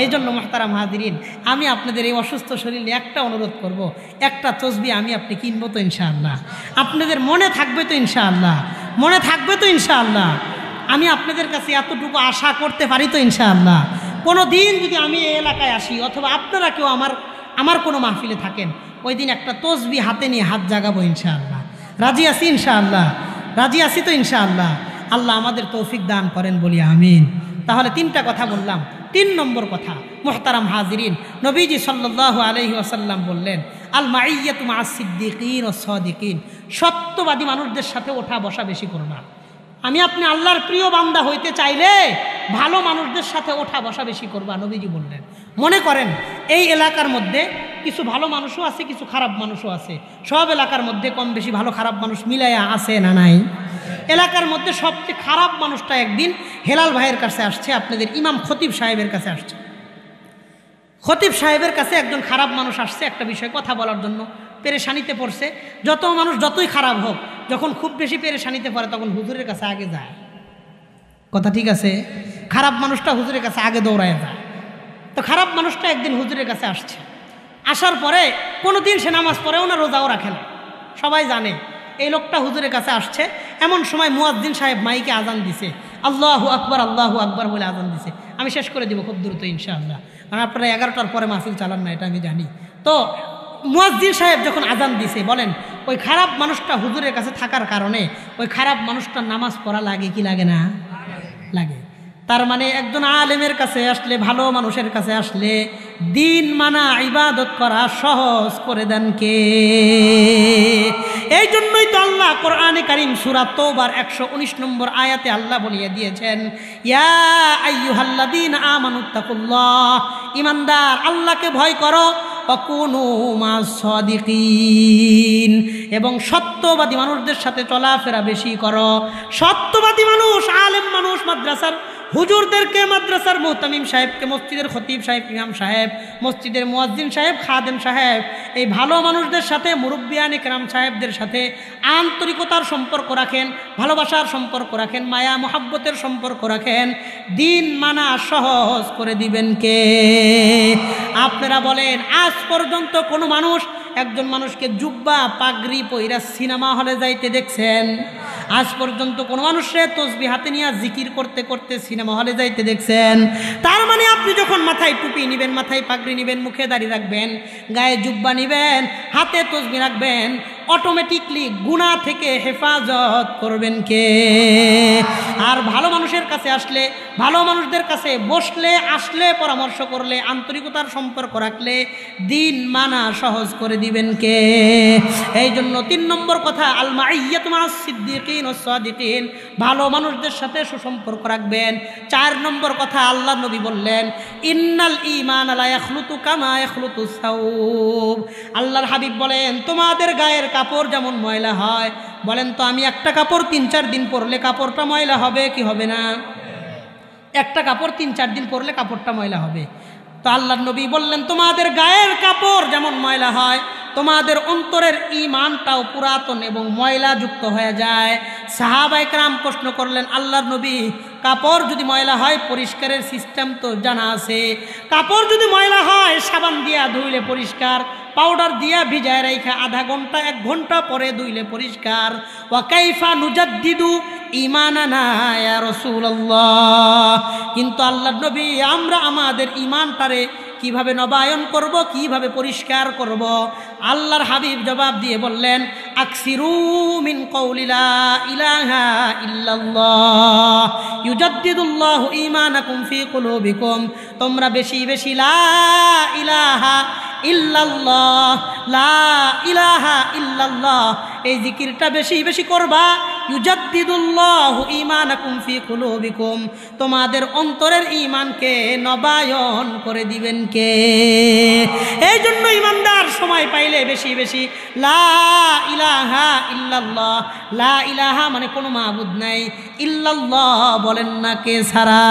এই জন্য মুহতারাম হাজিরিন, আমি আপনাদের এই অসুস্থ শরীর নিয়ে একটা অনুরোধ করব, একটা তসবি আমি আপনি কিনবো তো ইনশাআল্লাহ? আপনাদের মনে থাকবে তো ইনশাআল্লাহ? মনে থাকবে তো ইনশাআল্লাহ? আমি আপনাদের কাছে এতটুকু আশা করতে পারি তো ইনশাআল্লাহ? কোনো দিন যদি আমি এই এলাকায় আসি, অথবা আপনারা কেউ আমার কোনো মাহফিলে থাকেন, ওই দিন একটা তসবি হাতে নিয়ে হাত জাগাবো ইনশাআল্লাহ। রাজি আছি ইনশাআল্লাহ? রাজি আছি তো ইনশাআল্লাহ? আল্লাহ আমাদের তৌফিক দান করেন, বলি আমিন। তাহলে 3টা কথা বললাম। 3 নম্বর কথা, মুহতারাম হাজিরিন, নবীজি সাল্লাল্লাহু আলাইহি ওয়াসাল্লাম বললেন, আল মাইয়াতু মা'আস সিদ্দিকিন ওয়াস সাদিকিন, সত্যবাদী মানুষদের সাথে ওঠা বসা বেশি করবা। আমি আপনি আল্লাহর প্রিয় বান্দা হইতে চাইলে ভালো মানুষদের সাথে ওঠা বসা বেশি করবা, নবীজি বললেন। মনে করেন এই এলাকার মধ্যে কিছু ভালো মানুষও আছে, কিছু খারাপ মানুষও আছে। সব এলাকার মধ্যে কম বেশি ভালো খারাপ মানুষ মিলাইয়া আছে না নাই? এলাকার মধ্যে সবচেয়ে খারাপ মানুষটা একদিন হেলাল ভাইয়ের কাছে আসছে, আপনাদের ইমাম খতিব সাহেবের কাছে আসছে। খতিব সাহেবের কাছে একজন খারাপ মানুষ আসছে একটা বিষয়ে কথা বলার জন্য, পেরেশানিতে পড়ছে। যত মানুষ যতই খারাপ হোক, যখন খুব বেশি পেরেশানিতে পড়ে তখন হুজুরের কাছে আগে যায়। কথা ঠিক আছে? খারাপ মানুষটা হুজুরের কাছে আগে দৌড়ায় যায়। তো খারাপ মানুষটা একদিন হুজুরের কাছে আসছে। আসার পরে কোনো দিন সে নামাজ পড়েও না, রোজাও রাখে না, সবাই জানে এই লোকটা হুজুরের কাছে আসছে। এমন সময় মুয়াজ্জিন সাহেব মাইকে আজান দিছে, আল্লাহু আকবার, আল্লাহু আকবার বলে আজান দিছে। আমি শেষ করে দিব খুব দ্রুত ইনশাআল্লাহ, কারণ আপনারা 11টার পরে মাহফিল চালান না, এটা আমি জানি। তো মুয়াজ্জিন সাহেব যখন আজান দিছে, বলেন ওই খারাপ মানুষটা হুজুরের কাছে থাকার কারণে ওই খারাপ মানুষটার নামাজ পড়া লাগে কি লাগে না? লাগে। তার মানে একজন আলেমের কাছে আসলে, ভালো মানুষের কাছে আসলে দিন মানা, ইবাদত করা সহজ করে দেন কে? এই জন্যই তো আল্লাহ কোরআনে কারীম সূরা তাওবার 119 নম্বর আয়াতে আল্লাহ বলিয়ে দিয়েছেন, ইয়া আইয়ুহাল্লাযীনা আমানুত্তাকুল্লাহ, ঈমানদার আল্লাহকে ভয় করো, ওয়াকুনু মা'আস সাদিকিন, এবং সত্যবাদী মানুষদের সাথে চলাফেরা বেশি করো। সত্যবাদী মানুষ, আলেম মানুষ, মাদ্রাসার হুজুরদেরকে, মাদ্রাসার মুহতামিম সাহেবকে, মসজিদের খতিব সাহেব, ইমাম সাহেব, মসজিদের মুয়াজ্জিন সাহেব, খাদেম সাহেব, এই ভালো মানুষদের সাথে, মুরব্বিয়ানে কেরাম সাহেবদের সাথে আন্তরিকতার সম্পর্ক রাখেন, ভালোবাসার সম্পর্ক রাখেন, মায়া মোহাব্বতের সম্পর্ক রাখেন। দিন মানা সহজ করে দিবেন কে? আপনারা বলেন, আজ পর্যন্ত কোনো মানুষ একজন মানুষকে জুব্বা পাগড়ি পইরা সিনেমা হলে যাইতে দেখছেন? আজ পর্যন্ত কোনো মানুষে তসবি হাতে নিয়ে জিকির করতে করতে সিনেমা হলে যাইতে দেখছেন? তার মানে আপনি যখন মাথায় টুপি নেবেন, মাথায় পাগড়ি নেবেন, মুখে দাড়ি রাখবেন, গায়ে জুব্বা নেবেন, হাতে তসবি রাখবেন, অটোমেটিকলি গুনাহ থেকে হেফাজত করবেন কে? আর ভালো মানুষের কাছে আসলে, ভালো মানুষদের কাছে বসলে, আসলে, পরামর্শ করলে, আন্তরিকতার সম্পর্ক রাখলে দিন মানা সহজ করে দিবেন কে? এই জন্য 3 নম্বর কথা, আল মাইয়াতু মা'আস সিদ্দিকিন ওয়াস সাদিকিন, ভালো মানুষদের সাথে সুসম্পর্ক রাখবেন। 4 নম্বর কথা, আল্লাহ নবী বললেন ইন্নাল ঈমান লা ইয়াখলুতু কামা ইয়াখলুতুস সাউব। আল্লাহর হাবিব বলেন তোমাদের গায়ের কাপড় যেমন ময়লা হয়, বলেন তো আমি একটা কাপড় 3-4 দিন পরলে কাপড়টা ময়লা হবে কি হবে না? একটা কাপড় 3-4 দিন পরলে কাপড়টা ময়লা হবে। তো আল্লাহর নবী বললেন তোমাদের গায়ের কাপড় যেমন ময়লা হয়, তোমাদের অন্তরের ঈমানটাও পুরাতন এবং ময়লাযুক্ত হয়ে যায়। সাহাবায়ে কেরাম প্রশ্ন করলেন আল্লাহর নবী, কাপড় যদি ময়লা হয় পরিষ্কারের সিস্টেম তো জানা আছে, কাপড় যদি ময়লা হয় সাবান দিয়া ধুইলে পরিষ্কার, পাউডার দিয়া ভিজায় রাখা আধা ঘন্টা 1 ঘন্টা পরে ধুইলে পরিষ্কার। ওয়া কাইফা নুজাদ্দিদু ঈমানানা ইয়া রাসূলুল্লাহ, কিন্তু আল্লাহর নবী আমরা আমাদের ঈমানটারে কিভাবে নবায়ন করব, কিভাবে পরিষ্কার করব? আল্লাহর হাবিব জবাব দিয়ে বললেন আকসিরু মিন কওলি লা ইলাহা ইল্লাল্লাহ ইউজাদ্দিদুল্লাহু ঈমানাকুম ফি কুলুবিকুম, তোমরা বেশি বেশি লা ইলাহা ইল্লাল্লাহ, লা ইলাহা ইল্লাল্লাহ এই জিকিরটা বেশি বেশি করবা। ইউজাদ্দিদুল্লাহু ঈমানাকুম ফি কুলুবিকুম, তোমাদের অন্তরের ঈমানকে নবায়ন করে দিবেন কে? এই জন্য ঈমানদার সময় পাইলে বেশি বেশি লা ইলাহা ইল্লাল্লাহ, লা ইলাহা মানে কোনো মাবুদ নাই, ইল্লাল্লাহ বলেন না কে ছাড়া।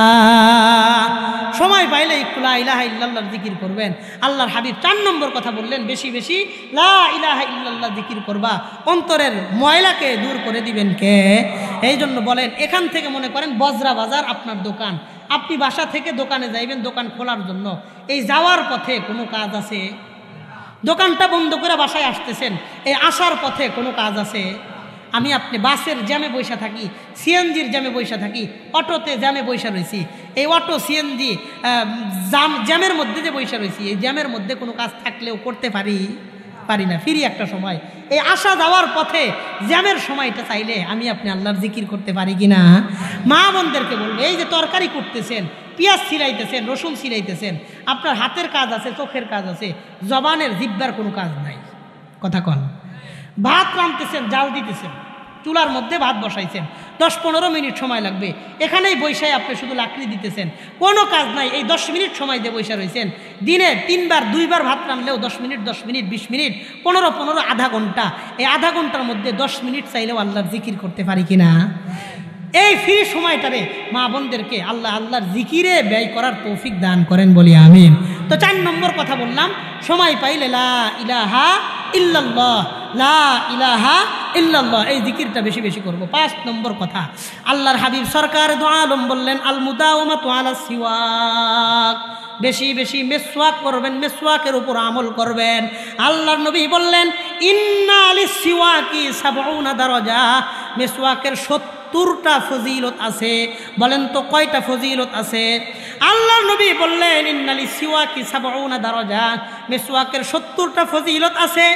সময় পাইলে একটু লা ইলাহা ইল্লাল্লাহর জিকির করবেন। আল্লাহর হাবিব 4 নম্বর কথা বললেন বেশি বেশি লা ইলাহা ইল্লাল্লাহ জিকির করবা, অন্তরের ময়লাকে দূর করে দিবেন কে? এই জন্য বলেন এখান থেকে মনে করেন বজরা বাজার আপনার দোকান, আপনি বাসা থেকে দোকানে যাইবেন দোকান খোলার জন্য, এই যাওয়ার পথে কোনো কাজ আছে? দোকানটা বন্ধ করে বাসায় আসতেছেন, এই আসার পথে কোনো কাজ আছে? আমি আপনি বাসের জ্যামে বৈশা থাকি, সিএনজির জ্যামে বৈশা থাকি, অটোতে জ্যামে বৈশা রয়েছি, এই অটো সিএনজি জ্যামের মধ্যে যে বৈশা রয়েছি, এই জ্যামের মধ্যে কোনো কাজ থাকলেও করতে পারি না, ফিরি একটা সময়। এই আসা যাওয়ার পথে জ্যামের সময়টা চাইলে আমি আপনি আল্লাহর জিকির করতে পারি কিনা? মা বোনদেরকে বলবো এই যে তরকারি করতেছেন, পেঁয়াজ ছিলাইতেছেন, রসুন ছিলাইতেছেন, আপনার হাতের কাজ আছে, চোখের কাজ আছে, জবানের জিহ্বার কোনো কাজ নাই। কথা কন। ভাত রাঁধতেছেন, জাল দিতেছেন, চুলার মধ্যে ভাত বসাইছেন, 10-15 মিনিট সময় লাগবে, এখানেই বৈশায় আপনি শুধু লাকড়ি দিতেছেন, কোনো কাজ নাই। এই 10 মিনিট সময় দিয়ে বৈশা রয়েছেন, দিনে 3বার 2বার ভাত রাঁধলেও 10 মিনিট 10 মিনিট 20 মিনিট 15 আধা ঘন্টা, এই আধা ঘন্টার মধ্যে 10 মিনিট চাইলেও আল্লাহর জিকির করতে পারি কিনা? এই ফ্রি সময়টারে মা বোনদেরকে আল্লাহর জিকিরে ব্যয় করার তৌফিক দান করেন বলি আমিন। তো 4 নম্বর কথা বললাম, সময় পাইলে লা ইলাহা ইল্লাল্লাহ, লা ইলাহা ইল্লাল্লাহ এই জিকিরটা বেশি বেশি করব। 5 নম্বর কথা, আল্লাহর হাবিব সরকার দু আলম বললেন আল মুদাওয়ামাতু আলা সিওয়াক, বেশি বেশি মেসওয়াক করবেন, মেসওয়াকের উপর আমল করবেন। আল্লাহর নবী বললেন ইন্না লিস সিওয়াকি 70 দারাজা, মেসওয়াকের 70টা ফজিলত আছে। বলেন তো কয়টা ফজিলত আছে? আল্লাহর নবী বললেন ইন্না লিস সিওয়াকি 70 দারাজা, মেসওয়াকের 70টা ফজিলত আছে।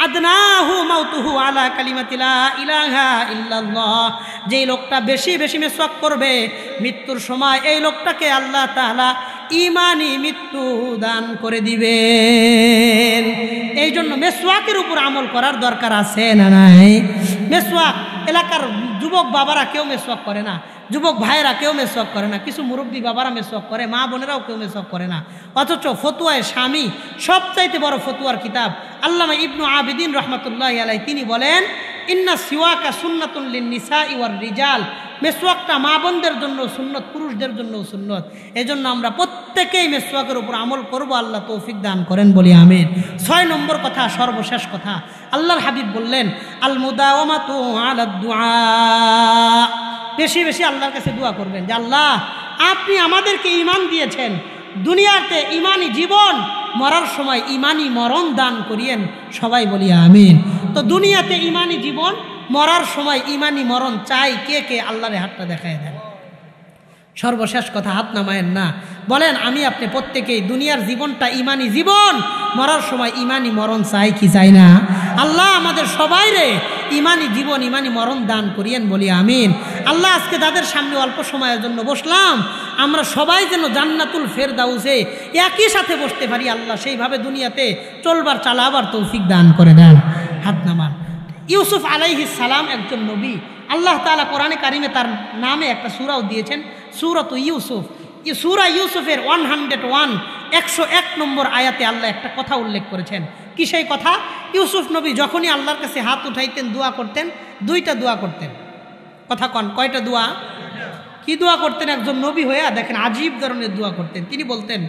আদনাহু মাউতুহু আলা কালিমাতি লা ইলাহা ইল্লাল্লাহ, যেই লোকটা বেশি বেশি মেসওয়াক করবে মৃত্যুর সময় এই লোকটাকে আল্লাহ তাআলা ঈমানি মৃত্যু দান করে দিবেন। এই জন্য মেসওয়াকের উপর আমল করার দরকার আছে না নাই? মেসওয়াক এলাকার যুবক বাবারা কেউ মেসওয়াক করে না, যুবক ভাইয়েরা কেউ মেসওয়াক করে না, কিছু মুরব্বী বাবারা মেসওয়াক করে, মা বোনেরাও কেউ মেসওয়াক করে না। অথচ ফতুয়ায়ে স্বামী সবচাইতে বড় ফতুয়ার কিতাব আল্লামা ইবনু আবিদিন রহমাতুল্লাহি আলাইহি তিনি বলেন ইন্না সিওয়াকা সুন্নাতুন লিন নিসাই ওয়ার রিজাল, মেসওয়াকটা মা বোনদের জন্য সুন্নত, পুরুষদের জন্য সুন্নত। এজন্য আমরা প্রত্যেকেই মেসওয়াকের উপর আমল করব, আল্লাহ তৌফিক দান করেন বলি আমিন। 6 নম্বর কথা, সর্বশেষ কথা, আল্লাহর হাবিব বললেন আল মুদাওয়ামাতু আলা দুআ, বেশি বেশি আল্লাহর কাছে দোয়া করবেন যে আল্লাহ আপনি আমাদেরকে ঈমান দিয়েছেন, দুনিয়াতে ঈমানি জীবন, মরার সময় ঈমানি মরণ দান করিয়েন। সবাই বলি আমিন। তো দুনিয়াতে ঈমানি জীবন, মরার সময় ঈমানি মরণ চাই কে কে? আল্লাহরে হাতটা দেখায় দেন। সর্বশেষ কথা, হাত নামায়েন না, বলেন আমি আপনি প্রত্যেকেই দুনিয়ার জীবনটা ঈমানি জীবন, মরার সময় ঈমানি মরণ চাই কি চাই না? আল্লাহ আমাদের সবাই রে ইমানি জীবন ইমানি মরণ দান করিয়েন, বলি আমিন। আল্লাহ আজকে তাদের সামনে অল্প সময়ের জন্য বসলাম, আমরা সবাই যেন জান্নাতুল ফেরদাউসে একই সাথে বসতে পারি। আল্লাহ সেইভাবে দুনিয়াতে চলবার চালাবার তৌফিক দান করে দেন। হাত নামান। ইউসুফ আলাইহিস সালাম একজন নবী। আল্লাহ তাআলা কোরআনে কারিমে তার নামে একটা সূরাও দিয়েছেন, সূরাত ইউসুফ। সূরা ইউসুফের 101 নম্বর আয়াতে আল্লাহ একটা কথা উল্লেখ করেছেন। কি সেই কথা? ইউসুফ নবী যখনই আল্লাহর কাছে হাত উঠাইতেন, দোয়া করতেন, দুইটা দোয়া করতেন। কথা কন, কয়টা দোয়া? কি দোয়া করতেন? একজন নবী হয়ে দেখেন আজীব ধরনের দোয়া করতেন। তিনি বলতেন,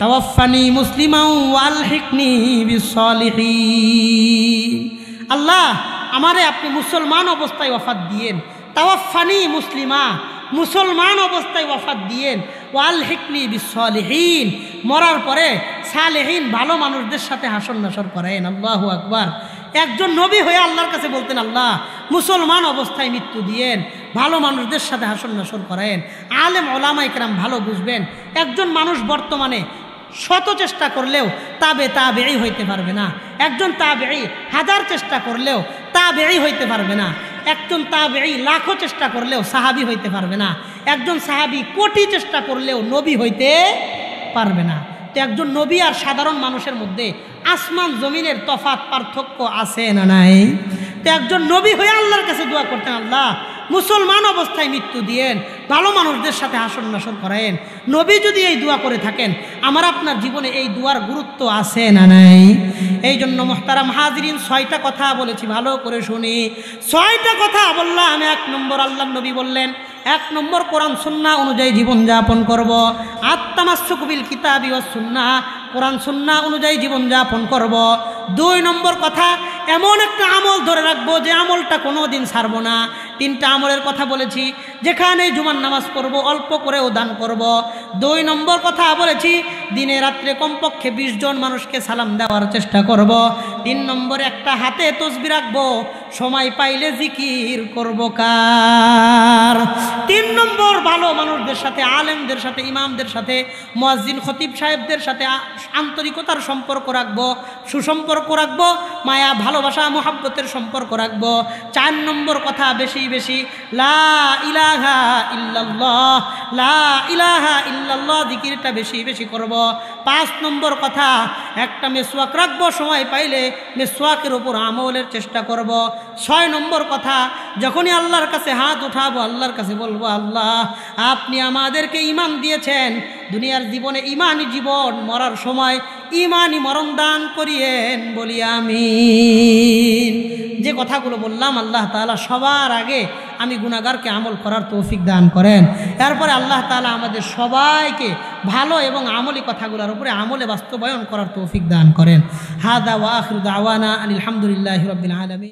তাওয়াফানি মুসলিমান ওয়ালহিকনি বিসসালিহিন। আল্লাহ আমারে আপনি মুসলমান অবস্থায় ওয়াফাত দিয়েন। তাওয়াফানি মুসলিমা, মুসলমান অবস্থায় ওয়াফাত দিয়েন। ওয়ালহিকনি বিসসালিহিন, মরার পরে সালেহীন ভালো মানুষদের সাথে হাসর নাসর করেন। আল্লাহু আকবার। একজন নবী হয়ে আল্লাহর কাছে বলতেন, আল্লাহ মুসলমান অবস্থায় মৃত্যু দিয়েন, ভালো মানুষদের সাথে হাসর নাসর করেন। আলেম ওলামা ইকরাম ভালো বুঝবেন, একজন মানুষ বর্তমানে শত চেষ্টা করলেও তাবেঈ হইতে পারবে না। একজন তাবেঈ হাজার চেষ্টা করলেও তাবেঈ হইতে পারবে না। একজন তাবেঈ লাখো চেষ্টা করলেও সাহাবী হইতে পারবে না। একজন সাহাবী কোটি চেষ্টা করলেও নবী হইতে পারবে না। তো একজন নবী আর সাধারণ মানুষের মধ্যে আসমান জমিনের তফাৎ পার্থক্য আছে না নাই? তো একজন নবী হয়ে আল্লাহর কাছে দোয়া করতেন, আল্লাহ মুসলমান অবস্থায় মৃত্যু দিয়েন, ভালো মানুষদের সাথে হাসর নাসর করেন। নবী যদি এই দোয়া করে থাকেন, আমার আপনার জীবনে এই দোয়ার গুরুত্ব আছে না নাই? এই জন্য মুহতারাম হাজিরিন, 6টা কথা বলেছি, ভালো করে শুনি। 6টা কথা বললাম। 1 নম্বর আল্লাহর নবী বললেন, 1 নম্বর কোরআন সুন্নাহ অনুযায়ী জীবনযাপন করব। আত্মামাসসুকু বিল কিতাবি ওয়াস সুন্নাহ, কোরআন সুন্নাহ অনুযায়ী জীবনযাপন করব। 2 নম্বর কথা, এমন একটা আমল ধরে রাখবো যে আমলটা কোনো দিন ছাড়বো না। 3টা আমলের কথা বলেছি, যেখানে জুমার নামাজ পড়বো অল্প করেও দান করব। 2 নম্বর কথা বলেছি, দিনে রাত্রে কমপক্ষে 20 জন মানুষকে সালাম দেওয়ার চেষ্টা করব। 3 নম্বর, একটা হাতে তসবিহ রাখবো, সময় পাইলে জিকির করব কার? 3 নম্বর, ভালো মানুষদের সাথে, আলেমদের সাথে, ইমামদের সাথে, মুয়াজ্জিন খতিব সাহেবদের সাথে আন্তরিকতার সম্পর্ক রাখবো, সুসম্পর্ক রাখবো, মায়া ভালোবাসা মোহাব্বতের সম্পর্ক রাখবো। 4 নম্বর কথা, বেশি বেশি লা ইলাহা ইল্লাল্লাহ, লা ইলাহা ইল্লাল্লাহ জিকিরটা বেশি বেশি করব। 5 নম্বর কথা, একটা মেসওয়াক রাখবো, সময় পাইলে মেসওয়াকের উপর আমলের চেষ্টা করব। 6 নম্বর কথা, যখনই আল্লাহর কাছে হাত উঠাবো, আল্লাহর কাছে বলবো, আল্লাহ আপনি আমাদেরকে ঈমান দিয়েছেন, দুনিয়ার জীবনে ঈমানি জীবন, মরার সময় ঈমানি মরণ দান করিয়েন, বলি আমিন। যে কথাগুলো বললাম, আল্লাহ তাআলা সবার আগে আমি গুনাহগারকে আমল করার তৌফিক দান করেন। এরপরে আল্লাহ তাআলা আমাদের সবাইকে ভালো এবং আমলি কথাগুলোর উপরে আমলে বাস্তবায়ন করার তৌফিক দান করেন। হাদা ওয়া আখিরু দাওয়ানা আলহামদুলিল্লাহি রাব্বিল আলামিন।